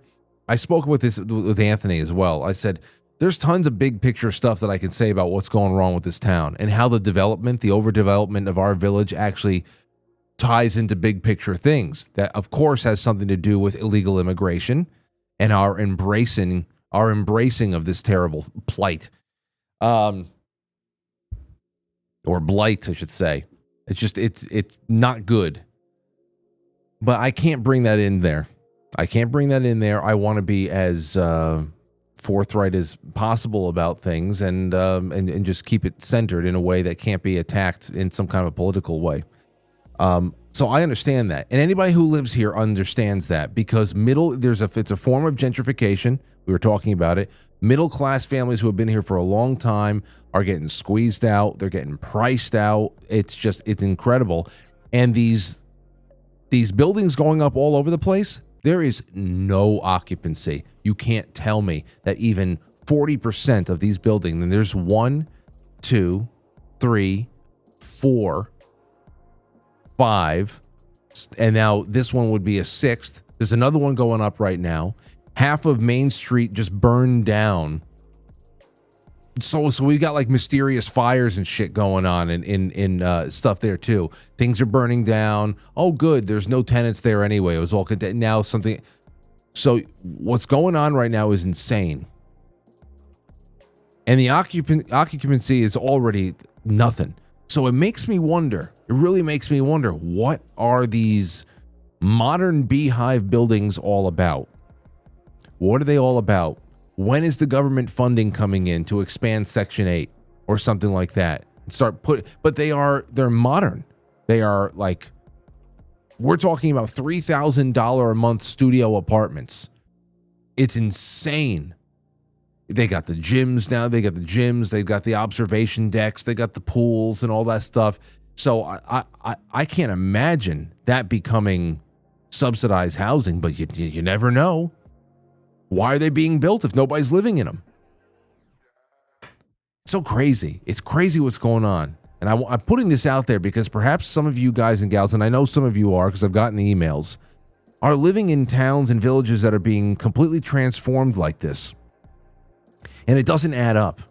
I spoke with Anthony as well. I said, there's tons of big picture stuff that I can say about what's going wrong with this town and how the overdevelopment of our village actually ties into big picture things that, of course, has something to do with illegal immigration and our embracing of this terrible plight, or blight, I should say. It's not good. But I can't bring that in there. I want to be as forthright as possible about things and just keep it centered in a way that can't be attacked in some kind of a political way. So I understand that. And anybody who lives here understands that, because it's a form of gentrification. We were talking about it. Middle class families who have been here for a long time are getting squeezed out. They're getting priced out. It's incredible. And these buildings going up all over the place, there is no occupancy. You can't tell me that even 40% of these buildings, and there's 1, 2, 3, 4, 5, and now this one would be a 6th. There's another one going up right now. Half of Main Street just burned down. So we've got like mysterious fires and shit going on in stuff there too. Things are burning down. Oh, good. There's no tenants there anyway. It was all now something. So what's going on right now is insane. And the occupancy is already nothing. So it makes me wonder. It really makes me wonder, what are these modern beehive buildings all about? What are they all about? When is the government funding coming in to expand Section 8 or something like that? But they're modern. They are like, we're talking about $3,000 a month studio apartments. It's insane. They got the gyms now. They've got the observation decks. They got the pools and all that stuff. So I can't imagine that becoming subsidized housing, but you never know. Why are they being built if nobody's living in them? It's so crazy. It's crazy what's going on. And I'm putting this out there because perhaps some of you guys and gals, and I know some of you are because I've gotten the emails, are living in towns and villages that are being completely transformed like this. And it doesn't add up.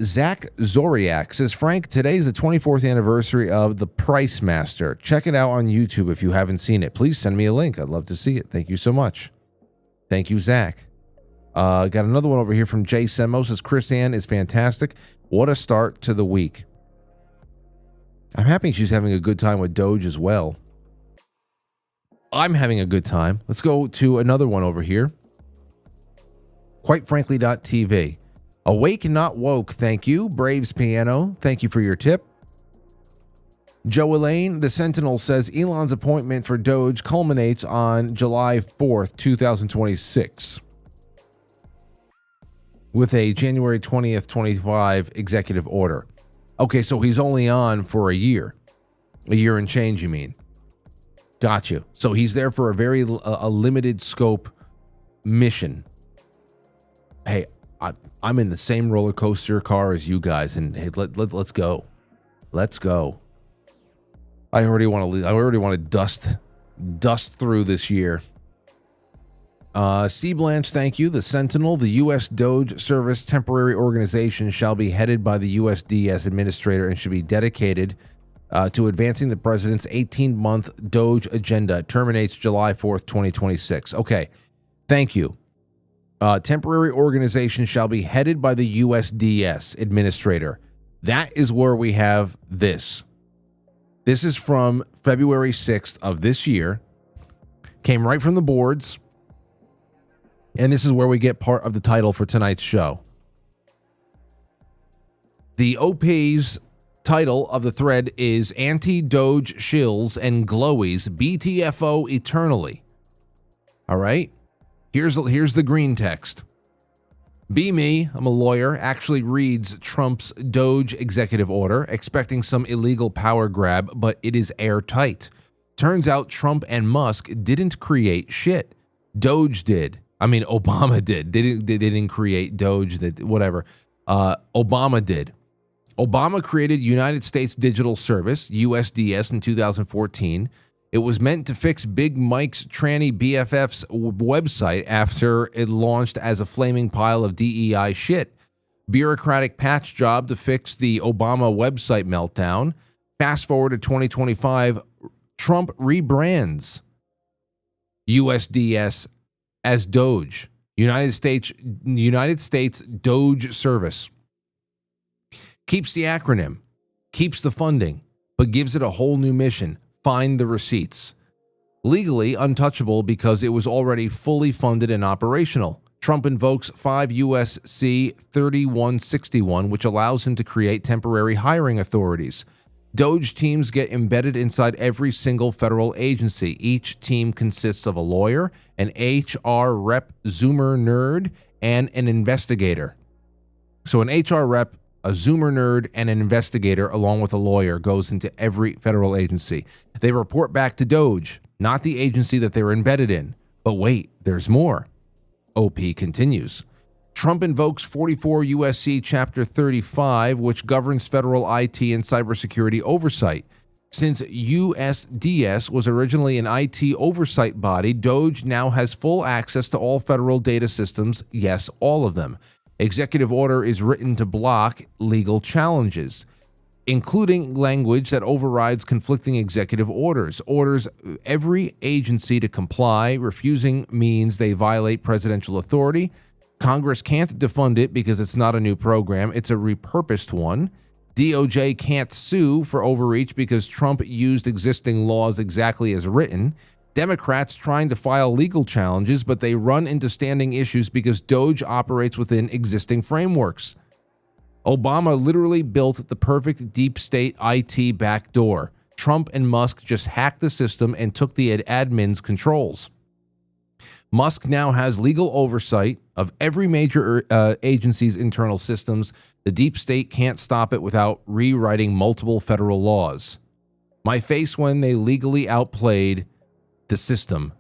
Zach Zoriak says, Frank, today's the 24th anniversary of The Price Master. Check it out on YouTube if you haven't seen it. Please send me a link. I'd love to see it. Thank you so much. Thank you, Zach. Got another one over here from Jay Semo. Says, KrisAnne is fantastic. What a start to the week. I'm happy she's having a good time with DOGE as well. I'm having a good time. Let's go to another one over here. Quite Frankly.tv. Awake and not woke, thank you. Braves Piano, thank you for your tip. Joe Elaine, the Sentinel, says Elon's appointment for DOGE culminates on July 4th, 2026, with a January 20th, 25 executive order. Okay, so he's only on for a year and change, you mean? Got you. So he's there for a limited scope mission. Hey, I'm in the same roller coaster car as you guys, and hey, let's go. Let's go. I already want to dust through this year. C. Blanche, thank you. The Sentinel, the U.S. DOGE Service Temporary Organization, shall be headed by the USDS administrator and should be dedicated to advancing the president's 18-month DOGE agenda. Terminates July 4th, 2026. Okay, thank you. Temporary organization shall be headed by the USDS administrator. That is where we have this. This is from February 6th of this year. Came right from the boards. And this is where we get part of the title for tonight's show. The OP's Title of the thread is Anti-Doge Shills and Glowies BTFO Eternally. All right? Here's the green text. Be me, I'm a lawyer, actually reads Trump's Doge executive order, expecting some illegal power grab, but it is airtight. Turns out Trump and Musk didn't create shit. Doge did. I mean, Obama did. They didn't create Doge, whatever. Obama did. Obama created United States Digital Service, USDS, in 2014. It was meant to fix Big Mike's tranny BFF's website after it launched as a flaming pile of DEI shit. Bureaucratic patch job to fix the Obama website meltdown. Fast forward to 2025, Trump rebrands USDS as Doge, United States Doge Service. Keeps the acronym, keeps the funding, but gives it a whole new mission. Find the receipts. Legally untouchable because it was already fully funded and operational. Trump invokes 5 U.S.C. 3161, which allows him to create temporary hiring authorities. Doge teams get embedded inside every single federal agency. Each team consists of a lawyer, an HR rep, Zoomer nerd, and an investigator. So an HR rep, a Zoomer nerd, and an investigator, along with a lawyer, goes into every federal agency. They report back to Doge, not the agency that they're embedded in. But wait, there's more. OP continues. Trump invokes 44 U.S.C. Chapter 35, which governs federal IT and cybersecurity oversight. Since USDS was originally an IT oversight body, Doge now has full access to all federal data systems, yes, all of them. Executive order is written to block legal challenges, including language that overrides conflicting executive orders. Orders every agency to comply. Refusing means they violate presidential authority. Congress can't defund it because it's not a new program. It's a repurposed one. DOJ can't sue for overreach because Trump used existing laws exactly as written. Democrats trying to file legal challenges, but they run into standing issues because Doge operates within existing frameworks. Obama literally built the perfect deep state IT backdoor. Trump and Musk just hacked the system and took the admin's controls. Musk now has legal oversight of every major agency's internal systems. The deep state can't stop it without rewriting multiple federal laws. My face when they legally outplayed the system,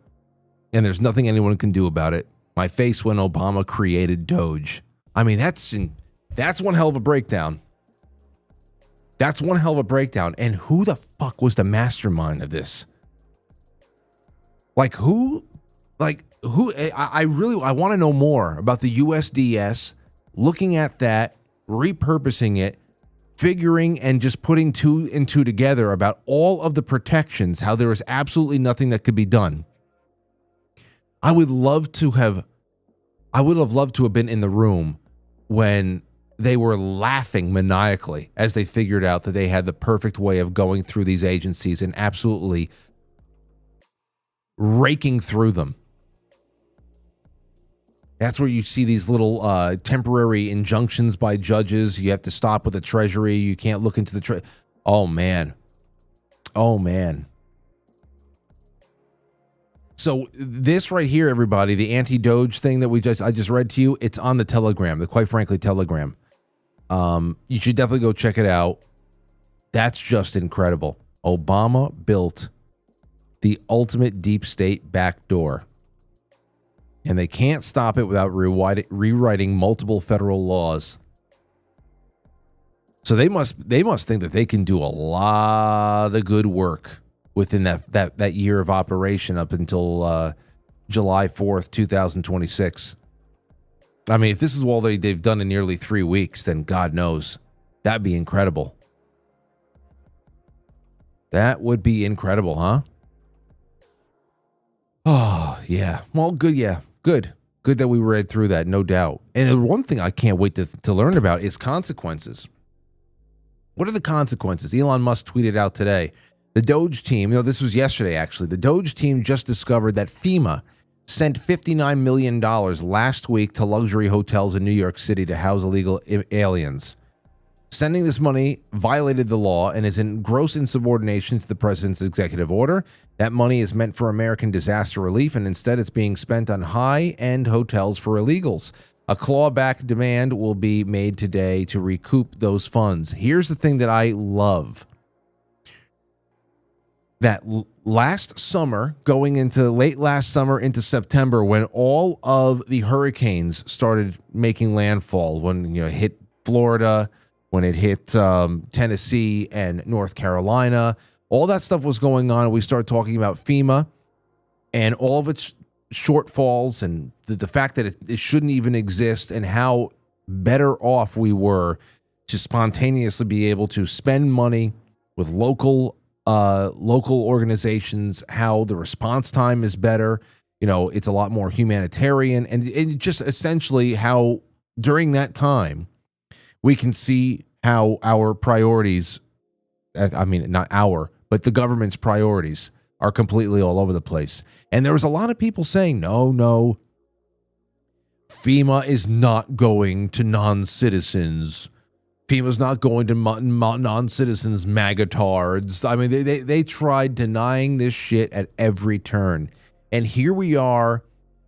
and there's nothing anyone can do about it. My face when Obama created Doge. I mean, that's one hell of a breakdown. That's one hell of a breakdown. And who the fuck was the mastermind of this? I want to know more about the USDS, looking at that, repurposing it, figuring and just putting two and two together about all of the protections, how there is absolutely nothing that could be done. I would have loved to have been in the room when they were laughing maniacally as they figured out that they had the perfect way of going through these agencies and absolutely raking through them. That's where you see these little temporary injunctions by judges. You have to stop with the Treasury. You can't look into the Oh, man. So this right here, everybody, the anti-Doge thing that I just read to you, it's on the Telegram, the Quite Frankly Telegram. You should definitely go check it out. That's just incredible. Obama built the ultimate deep state backdoor. And they can't stop it without rewriting multiple federal laws. So they must think that they can do a lot of good work within that year of operation up until July 4th, 2026. I mean, if this is all they've done in nearly 3 weeks, then God knows. That'd be incredible. That would be incredible, huh? Oh, yeah. Well, good, yeah. Good that we read through that, no doubt. And one thing I can't wait to learn about is consequences. What are the consequences? Elon Musk tweeted out today. The Doge team, this was yesterday actually, the Doge team just discovered that FEMA sent $59 million last week to luxury hotels in New York City to house illegal aliens. Sending this money violated the law and is in gross insubordination to the president's executive order. That money is meant for American disaster relief, and instead it's being spent on high-end hotels for illegals. A clawback demand will be made today to recoup those funds. Here's the thing that I love. That last summer, going into late last summer into September, when all of the hurricanes started making landfall, when it hit Florida, when it hit Tennessee and North Carolina, all that stuff was going on. We started talking about FEMA and all of its shortfalls and the fact that it shouldn't even exist, and how better off we were to spontaneously be able to spend money with local organizations, how the response time is better. It's a lot more humanitarian, and just essentially how during that time we can see how our priorities, not our, but the government's priorities are completely all over the place. And there was a lot of people saying, no, FEMA is not going to non-citizens. FEMA's not going to non-citizens magatards. They tried denying this shit at every turn. And here we are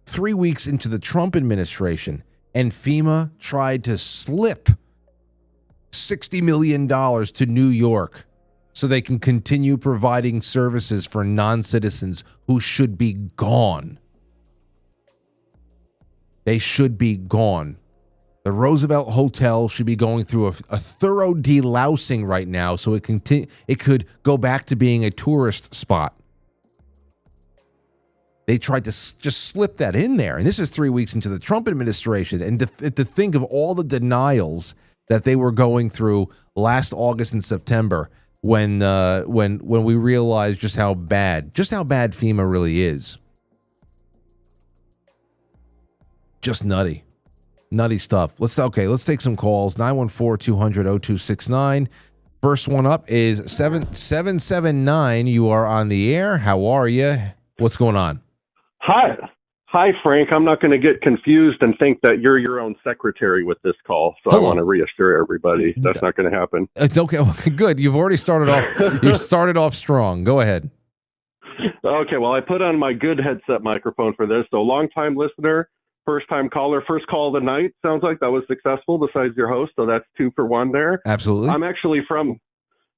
3 weeks into the Trump administration, and FEMA tried to slip $60 million to New York so they can continue providing services for non-citizens who should be gone. They should be gone. The Roosevelt Hotel should be going through a thorough delousing right now so it could go back to being a tourist spot. They tried to just slip that in there. And this is 3 weeks into the Trump administration. And to think of all the denials that they were going through last August and September when we realized just how bad FEMA really is. Just nutty stuff. Let's take some calls. 914-200-0269. First one up is 779. You are on the air. How are you? What's going on? Hi, Frank. I'm not going to get confused and think that you're your own secretary with this call. So I want to reassure everybody that's not going to happen. It's okay. Well, good. You've already started off. You've started off strong. Go ahead. Okay. Well, I put on my good headset microphone for this. So long-time listener, first-time caller, first call of the night. Sounds like that was successful besides your host. So that's 2 for 1 there. Absolutely. I'm actually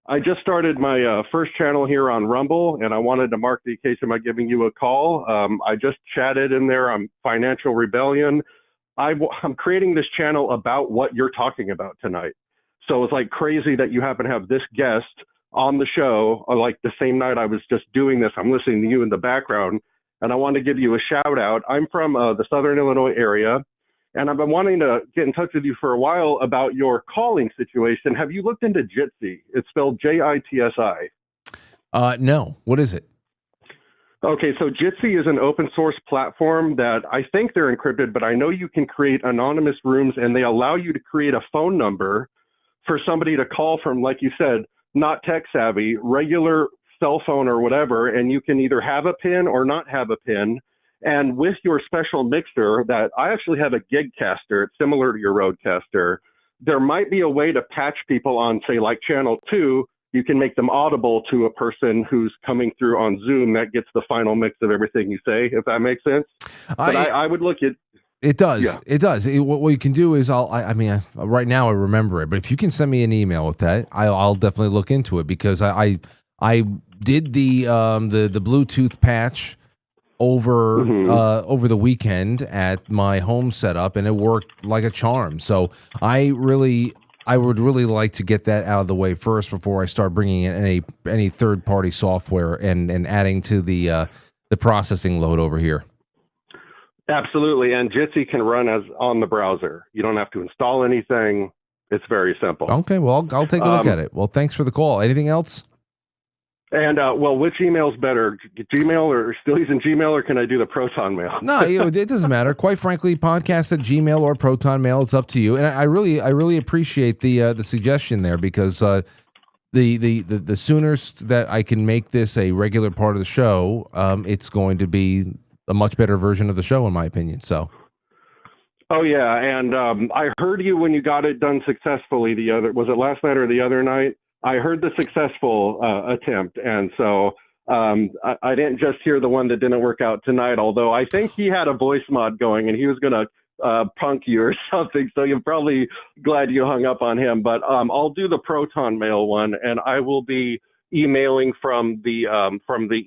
I just started my first channel here on Rumble, and I wanted to mark the occasion by giving you a call. I just chatted in there on financial rebellion. I'm creating this channel about what you're talking about tonight. So it's like crazy that you happen to have this guest on the show, like the same night I was just doing this. I'm listening to you in the background, and I want to give you a shout out. I'm from the Southern Illinois area, and I've been wanting to get in touch with you for a while about your calling situation. Have you looked into Jitsi? It's spelled Jitsi. No. What is it? Okay, so Jitsi is an open source platform that I think they're encrypted, but I know you can create anonymous rooms, and they allow you to create a phone number for somebody to call from, like you said, not tech savvy, regular cell phone or whatever, and you can either have a PIN or not have a PIN. And with your special mixer that I actually have a Gigcaster, it's similar to your Rodecaster, there might be a way to patch people on, say, like channel 2. You can make them audible to a person who's coming through on Zoom that gets the final mix of everything you say, if that makes sense. But I would look at... It does. Yeah. It does. What you can do is right now I remember it, but if you can send me an email with that, I'll definitely look into it, because I did the Bluetooth patch over the weekend at my home setup, and it worked like a charm. So I would really like to get that out of the way first before I start bringing in any third party software and adding to the processing load over here. Absolutely, and Jitsi can run as on the browser. You don't have to install anything. It's very simple. Okay, well, I'll take a look at it. Well, thanks for the call. Anything else? And, which email's better, Gmail, or still using Gmail, or can I do the Proton Mail? No, it doesn't matter. Quite frankly, podcast at Gmail or Proton Mail, it's up to you. And I really appreciate the suggestion there, because the sooner that I can make this a regular part of the show, it's going to be a much better version of the show, in my opinion. So, Oh yeah, and I heard you when you got it done successfully. Was it last night or the other night? I heard the successful attempt, and so I didn't just hear the one that didn't work out tonight. Although I think he had a voice mod going, and he was gonna punk you or something. So you're probably glad you hung up on him. But I'll do the Proton Mail one, and I will be emailing from the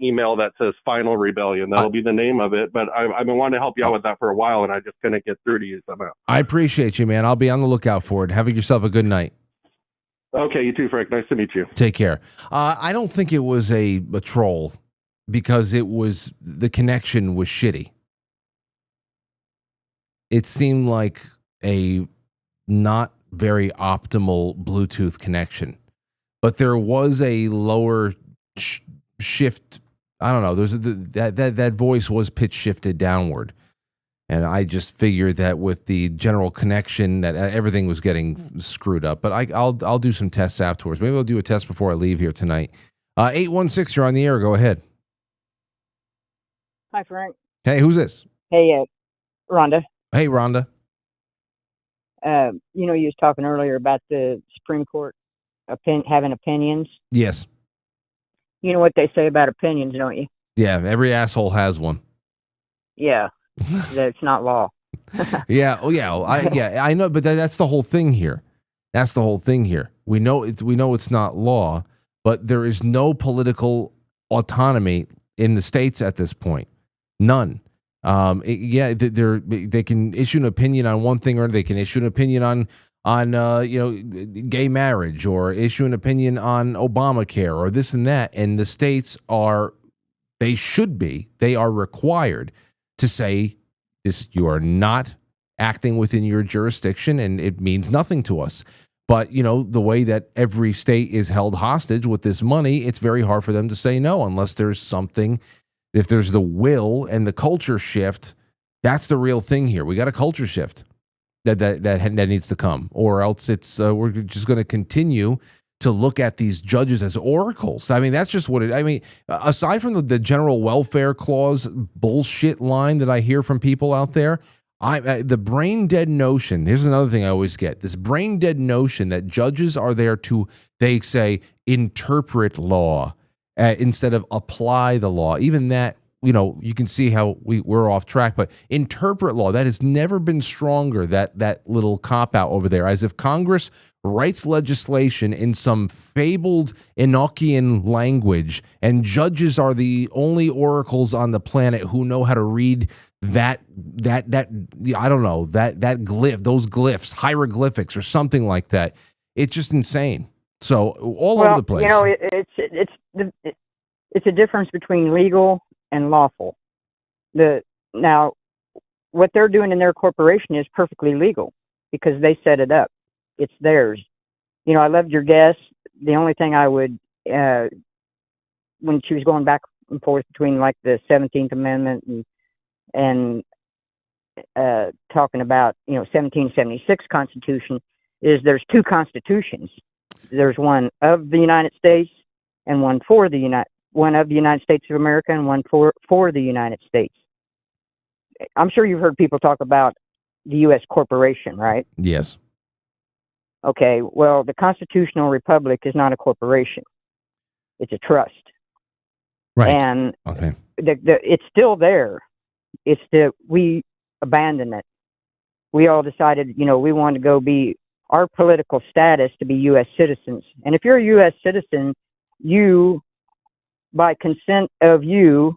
email that says Final Rebellion. That'll be the name of it. But I've been wanting to help you out with that for a while, and I just couldn't get through to you somehow. I appreciate you, man. I'll be on the lookout for it. Have yourself a good night. Okay, you too, Frank. Nice to meet you. Take care. I don't think it was a troll because the connection was shitty. It seemed like a not very optimal Bluetooth connection. But there was a lower shift. I don't know. That voice was pitch shifted downward, and I just figured that with the general connection that everything was getting screwed up. But I'll do some tests afterwards. Maybe I'll do a test before I leave here tonight. 816, you're on the air. Go ahead. Hi, Frank. Hey, who's this? Hey, Rhonda. Hey, Rhonda. You was talking earlier about the Supreme Court having opinions. Yes. You know what they say about opinions, don't you? Yeah, every asshole has one. Yeah, that's not law. Yeah. Oh, yeah. I know, but that's the whole thing here. That's the whole thing here. We know it's not law, but there is no political autonomy in the states at this point. None. They can issue an opinion on one thing, or they can issue an opinion on gay marriage, or issue an opinion on Obamacare, or this and that. And the states are required to say this: you are not acting within your jurisdiction, and it means nothing to us. But the way that every state is held hostage with this money, it's very hard for them to say no unless there's something. If there's the will and the culture shift, that's the real thing here. We got a culture shift that needs to come, or else it's we're just going to continue to look at these judges as oracles. I mean, that's just what it. I mean, aside from the general welfare clause bullshit line that I hear from people out there, the brain dead notion. Here's another thing I always get: this brain dead notion that judges are there to, they say, interpret law instead of apply the law. Even that. You can see how we're off track, but interpret law, that has never been stronger, that little cop-out over there, as if Congress writes legislation in some fabled Enochian language, and judges are the only oracles on the planet who know how to read that I don't know, that glyph, those glyphs, hieroglyphics or something like that. It's just insane. So all over the place. It's a difference between legal and lawful. Now, what they're doing in their corporation is perfectly legal because they set it up. It's theirs. I loved your guess. The only thing I would, when she was going back and forth between like the 17th Amendment and talking about 1776 Constitution, is there's two constitutions. There's one of the United States and one for one of the United States of America and one for the United States. I'm sure you've heard people talk about the U.S. corporation, right? Yes. Okay, well, the constitutional republic is not a corporation. It's a trust. Right. And okay. It's still there. It's we abandoned it. We all decided, we wanted to go be our political status to be U.S. citizens. And if you're a U.S. citizen, you, by consent of you,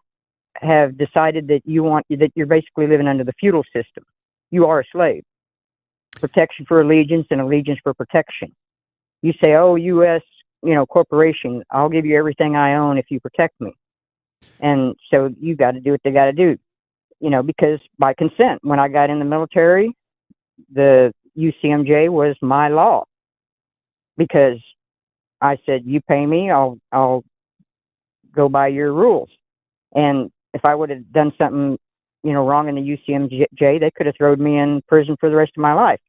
have decided that you're basically living under the feudal system. You are a slave. Protection for allegiance and allegiance for protection. You say, oh, U.S., corporation, I'll give you everything I own if you protect me. And so you got to do what they got to do, because by consent, when I got in the military, the UCMJ was my law because I said, you pay me, I'll go by your rules. And if I would have done something, wrong in the UCMJ, they could have thrown me in prison for the rest of my life.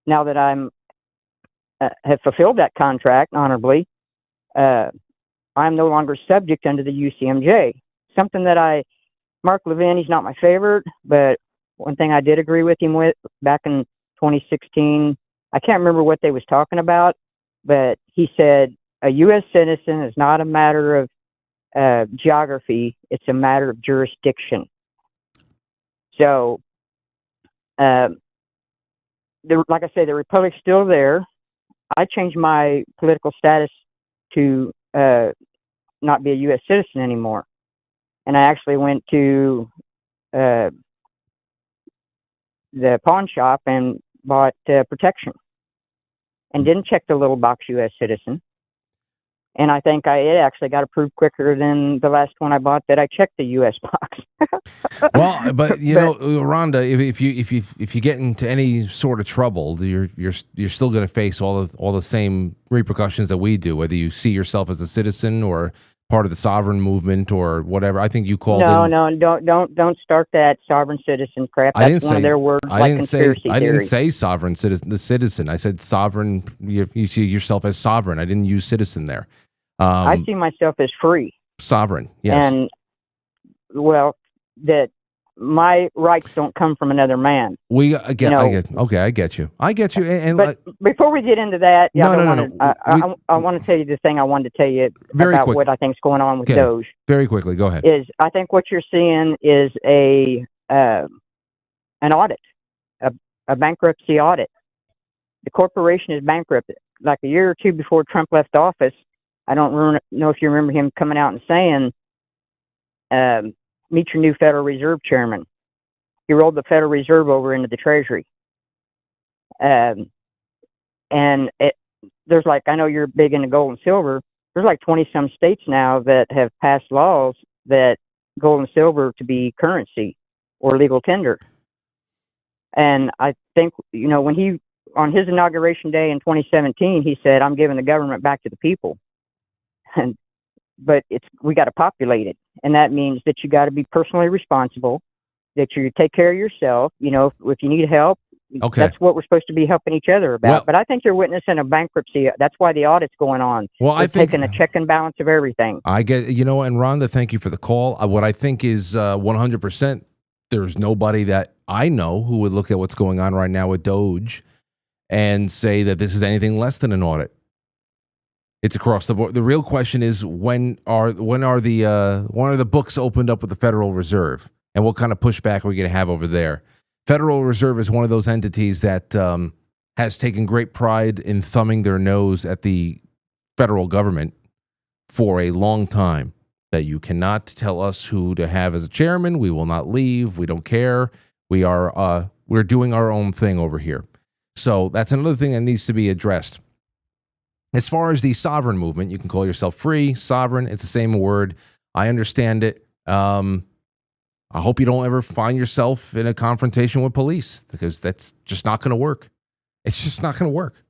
Now that I'm have fulfilled that contract honorably, I'm no longer subject under the UCMJ. Something that Mark Levin, he's not my favorite, but one thing I did agree with him with back in 2016, I can't remember what they was talking about, but he said a U.S. citizen is not a matter of geography; it's a matter of jurisdiction. So, like I say, the republic's still there. I changed my political status to not be a U.S. citizen anymore, and I actually went to the pawn shop and bought protection, and didn't check the little box U.S. citizen. And I think it actually got approved quicker than the last one I bought that I checked the U.S. box. Well, but you know, Rhonda, if you get into any sort of trouble, you're still going to face all the same repercussions that we do, whether you see yourself as a citizen or part of the sovereign movement or whatever. I think you called don't start that sovereign citizen crap. That's one of their words, conspiracy theory. I didn't say sovereign citizen. The citizen. I said sovereign. You see yourself as sovereign. I didn't use citizen there. I see myself as free. Sovereign. Yes. And well, that my rights don't come from another man. I get you. And but before we get into that, I want to tell you the thing I wanted to tell you about what I think is going on with DOGE. Very quickly, go ahead. I think what you're seeing is an audit, a bankruptcy audit. The corporation is bankrupt. Like a year or two before Trump left office, I don't know if you remember him coming out and saying, meet your new Federal Reserve chairman. He rolled the Federal Reserve over into the Treasury. And there's I know you're big into gold and silver. There's 20-some states now that have passed laws that gold and silver to be currency or legal tender. And I think, when he, on his inauguration day in 2017, he said, I'm giving the government back to the people. But we got to populate it, and that means that you got to be personally responsible, that you take care of yourself. If you need help, that's what we're supposed to be helping each other about. But I think you're witnessing a bankruptcy. That's why the audit's going on. Well, I think taking a check and balance of everything. I get, and Rhonda, thank you for the call. What I think is 100%. There's nobody that I know who would look at what's going on right now with DOGE and say that this is anything less than an audit. It's across the board. The real question is when are the books opened up with the Federal Reserve, and what kind of pushback are we going to have over there? Federal Reserve is one of those entities that has taken great pride in thumbing their nose at the federal government for a long time. That you cannot tell us who to have as a chairman. We will not leave. We don't care. We're doing our own thing over here. So that's another thing that needs to be addressed. As far as the sovereign movement, you can call yourself free, sovereign. It's the same word. I understand it. I hope you don't ever find yourself in a confrontation with police, because that's just not going to work. It's just not going to work.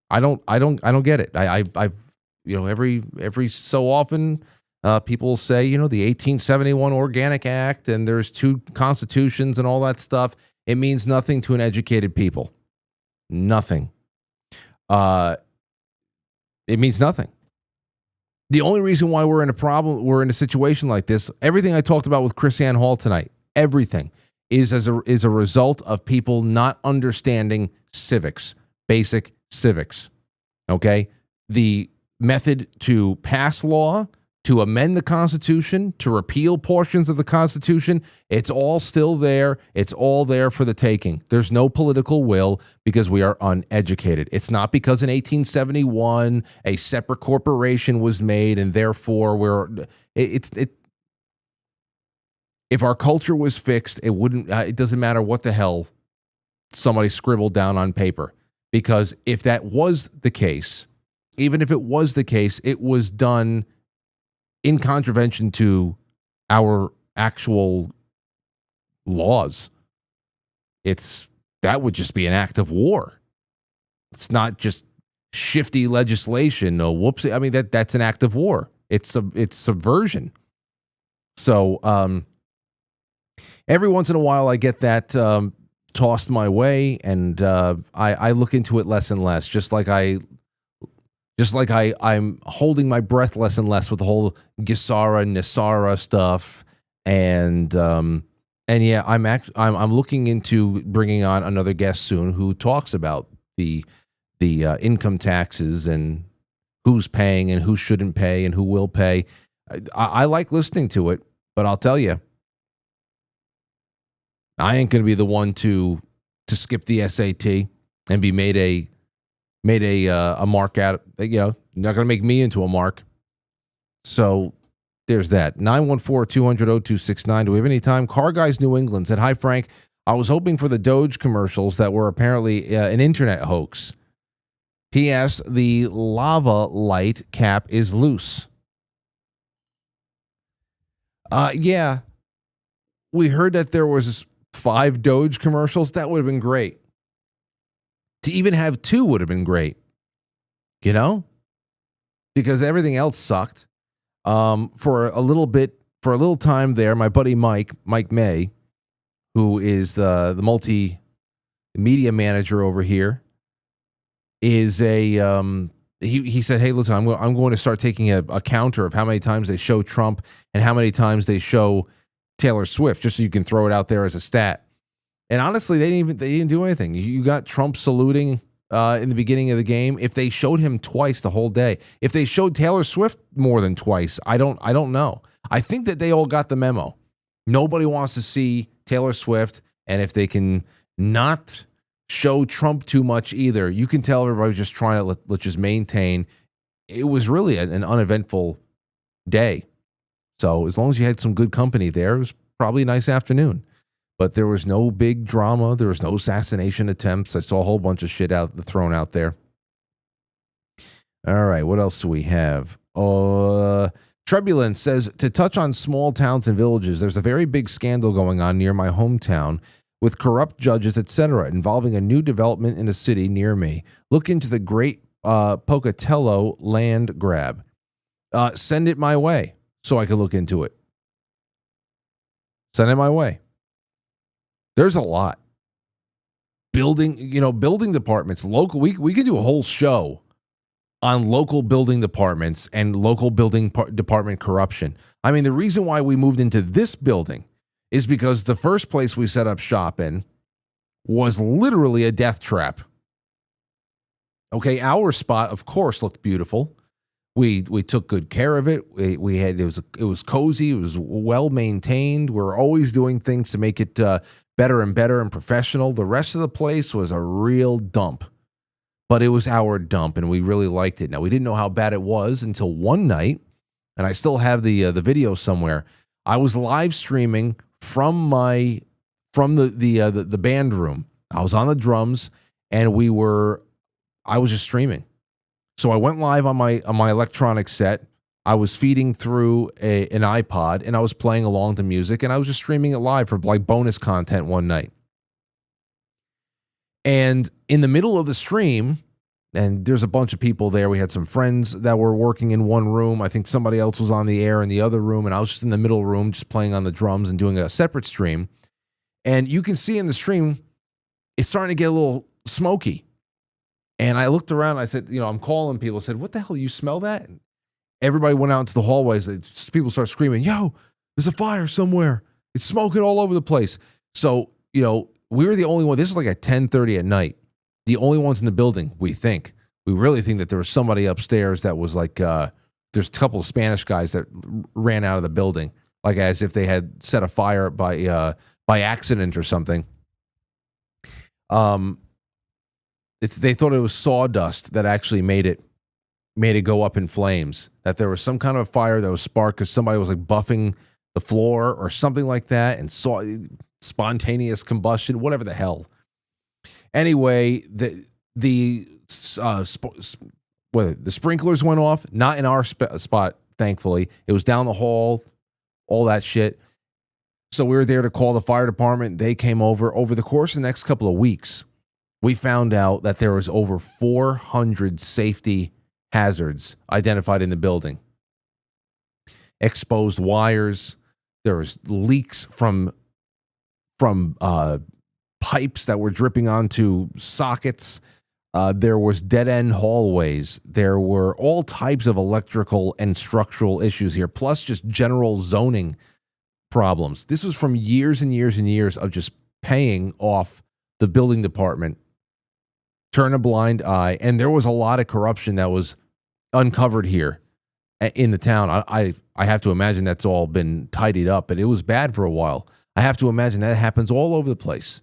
I don't get it. I've every so often people say, the 1871 Organic Act and there's two constitutions and all that stuff. It means nothing to an educated people. Nothing. It means nothing. The only reason why we're in a situation like this, everything I talked about with KrisAnne Hall tonight, everything is a result of people not understanding civics, basic civics. Okay? The method to pass law, to amend the Constitution, to repeal portions of the Constitution, it's all still there. It's all there for the taking. There's no political will because we are uneducated. It's not because in 1871 a separate corporation was made and therefore if our culture was fixed, it doesn't matter what the hell somebody scribbled down on paper, because if that was the case, even if it was the case, it was done in contravention to our actual laws. That would just be an act of war. It's not just shifty legislation. No, whoopsie. I mean, that's an act of war. It's subversion. So every once in a while I get that tossed my way, and I look into it less and less, just like I'm holding my breath less and less with the whole Gisara, Nisara stuff, and And yeah, I'm looking into bringing on another guest soon who talks about the income taxes and who's paying and who shouldn't pay and who will pay. I like listening to it, but I'll tell you, I ain't going to be the one to skip the SAT and be made a mark out. Not going to make me into a mark. So there's that. 914-200-0269. Do we have any time? Car Guys New England said, "Hi, Frank. I was hoping for the DOGE commercials that were apparently an internet hoax. P.S. The lava light cap is loose." Yeah. We heard that there was 5 DOGE commercials. That would have been great. To even have 2 would have been great. Because everything else sucked. For a little time there, my buddy Mike May, who is the multimedia manager over here, is he said, "Hey, listen, I'm going to start taking a counter of how many times they show Trump and how many times they show Taylor Swift, just so you can throw it out there as a stat." And honestly, they didn't do anything. You got Trump saluting in the beginning of the game. If they showed him twice the whole day, if they showed Taylor Swift more than twice, I don't know. I think that they all got the memo. Nobody wants to see Taylor Swift, and if they can not show Trump too much either, you can tell everybody was just trying to let's just maintain. It was really an uneventful day. So as long as you had some good company there, it was probably a nice afternoon. But there was no big drama. There was no assassination attempts. I saw a whole bunch of shit thrown out there. All right, what else do we have? Trebulence says, to touch on small towns and villages, there's a very big scandal going on near my hometown with corrupt judges, etc., involving a new development in a city near me. Look into the Great Pocatello land grab. Send it my way so I can look into it. Send it my way. There's a lot. Building departments, local. We could do a whole show on local building departments and local building department corruption. I mean, the reason why we moved into this building is because the first place we set up shop in was literally a death trap. Okay, our spot, of course, looked beautiful. We took good care of it. It was cozy. It was well maintained. We're always doing things to make it better and better and professional. The rest of the place was a real dump, but it was our dump, and we really liked it. Now, we didn't know how bad it was until one night, and I still have the video somewhere. I was live streaming from the band room. I was on the drums, and I was just streaming. So I went live on my electronic set. I was feeding through an iPod, and I was playing along to music, and I was just streaming it live for like bonus content one night. And in the middle of the stream, and there's a bunch of people there. We had some friends that were working in one room. I think somebody else was on the air in the other room, and I was just in the middle room just playing on the drums and doing a separate stream. And you can see in the stream, it's starting to get a little smoky. And I looked around, I said, I'm calling people. I said, "What the hell, you smell that?" And everybody went out into the hallways. People start screaming, "Yo, there's a fire somewhere. It's smoking all over the place." So, we were the only one. This is like at 10:30 at night. The only ones in the building, we think. We really think that there was somebody upstairs that was like, there's a couple of Spanish guys that ran out of the building, like as if they had set a fire by accident or something. They thought it was sawdust that actually made it go up in flames, that there was some kind of fire that was sparked because somebody was like buffing the floor or something like that, and saw spontaneous combustion, whatever the hell. Anyway, the sprinklers went off, not in our spot, thankfully. It was down the hall, all that shit. So we were there to call the fire department. They came over the course of the next couple of weeks. We found out that there was over 400 safety hazards identified in the building. Exposed wires. There was leaks from pipes that were dripping onto sockets. There was dead-end hallways. There were all types of electrical and structural issues here, plus just general zoning problems. This was from years and years and years of just paying off the building department, turn a blind eye, and there was a lot of corruption that was uncovered here in the town. I have to imagine that's all been tidied up, but it was bad for a while. I have to imagine that happens all over the place.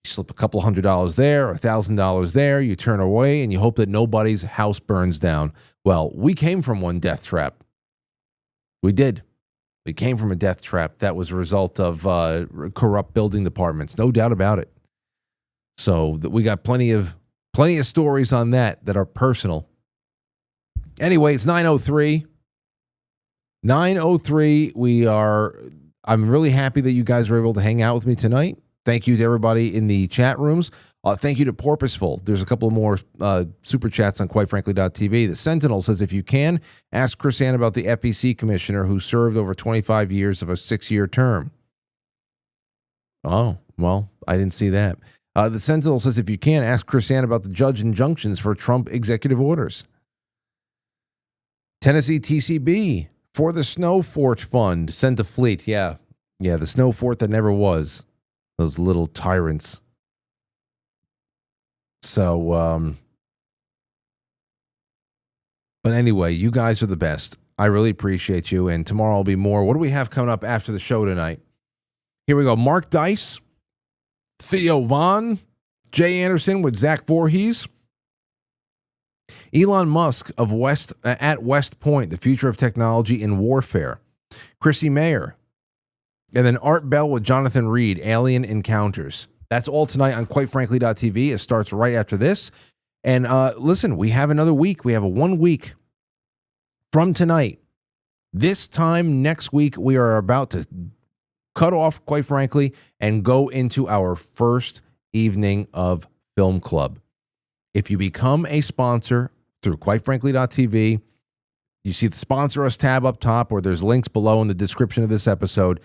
You slip a couple $100 there, $1,000 there, you turn away, and you hope that nobody's house burns down. Well, we came from one death trap. We did. We came from a death trap that was a result of corrupt building departments, no doubt about it. So we got plenty of stories on that are personal. Anyway, it's 9:03. 9:03. I'm really happy that you guys were able to hang out with me tonight. Thank you to everybody in the chat rooms. Thank you to Porpoiseful. There's a couple more super chats on quitefrankly.tv. The Sentinel says, if you can, ask KrisAnne about the FEC commissioner who served over 25 years of a 6-year term. Oh, well, I didn't see that. The Sentinel says, if you can, ask KrisAnne about the judge injunctions for Trump executive orders. Tennessee TCB for the Snow Fort Fund. Sent to Fleet. Yeah, the Snow Fort that never was. Those little tyrants. So, but anyway, you guys are the best. I really appreciate you. And tomorrow will be more. What do we have coming up after the show tonight? Here we go. Mark Dice, Theo Vaughn, Jay Anderson with Zach Voorhees, Elon Musk of at West Point, the future of technology in warfare, Chrissy Mayer, and then Art Bell with Jonathan Reed, Alien Encounters. That's all tonight on quitefrankly.tv. It starts right after this. And listen, we have another week. We have a 1 week from tonight. This time next week, we are about to cut off, quite frankly, and go into our first evening of Film Club. If you become a sponsor through quitefrankly.tv, you see the Sponsor Us tab up top, or there's links below in the description of this episode.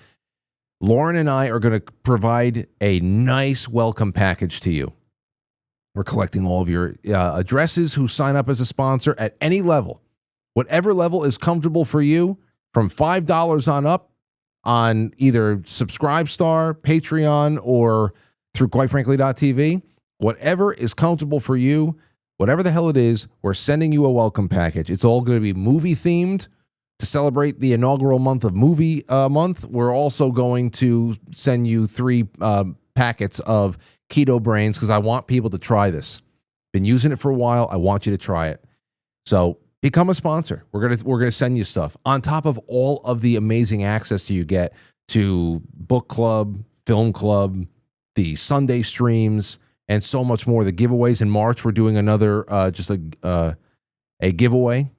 Lauren and I are going to provide a nice welcome package to you. We're collecting all of your addresses who sign up as a sponsor at any level. Whatever level is comfortable for you, from $5 on up on either Subscribestar, Patreon, or through quitefrankly.tv. Whatever is comfortable for you, whatever the hell it is, we're sending you a welcome package. It's all going to be movie themed. To celebrate the inaugural month of movie month, we're also going to send you 3 packets of Keto Brainz because I want people to try this. Been using it for a while. I want you to try it. So become a sponsor. We're gonna send you stuff on top of all of the amazing access you get to book club, film club, the Sunday streams, and so much more. The giveaways in March, we're doing another just a giveaway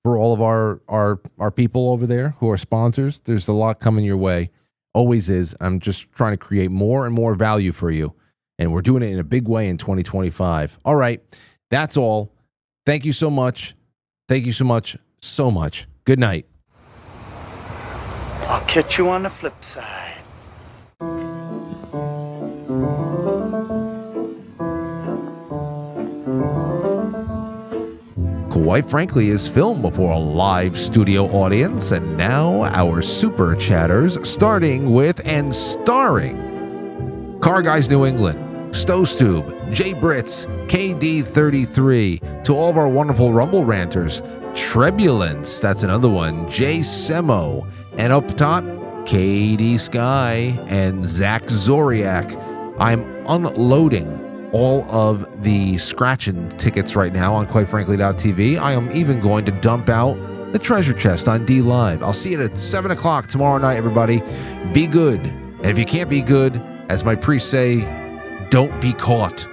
for all of our people over there who are sponsors. There's a lot coming your way. Always is. I'm just trying to create more and more value for you. And we're doing it in a big way in 2025. All right. That's all. Thank you so much. Thank you so much. So much. Good night. I'll catch you on the flip side. Quite Frankly is filmed before a live studio audience, and now our super chatters, starting with and starring Car Guys New England, Stowstube, Jay Brits, KD33, to all of our wonderful Rumble ranters, Trebulence, that's another one, Jay Semo, and up top, KD Sky and Zach Zoriak. I'm unloading all of the scratching tickets right now on quitefrankly.tv. I am even going to dump out the treasure chest on D Live. I'll see you at 7 o'clock tomorrow night, everybody. Be good. And if you can't be good, as my priests say, don't be caught.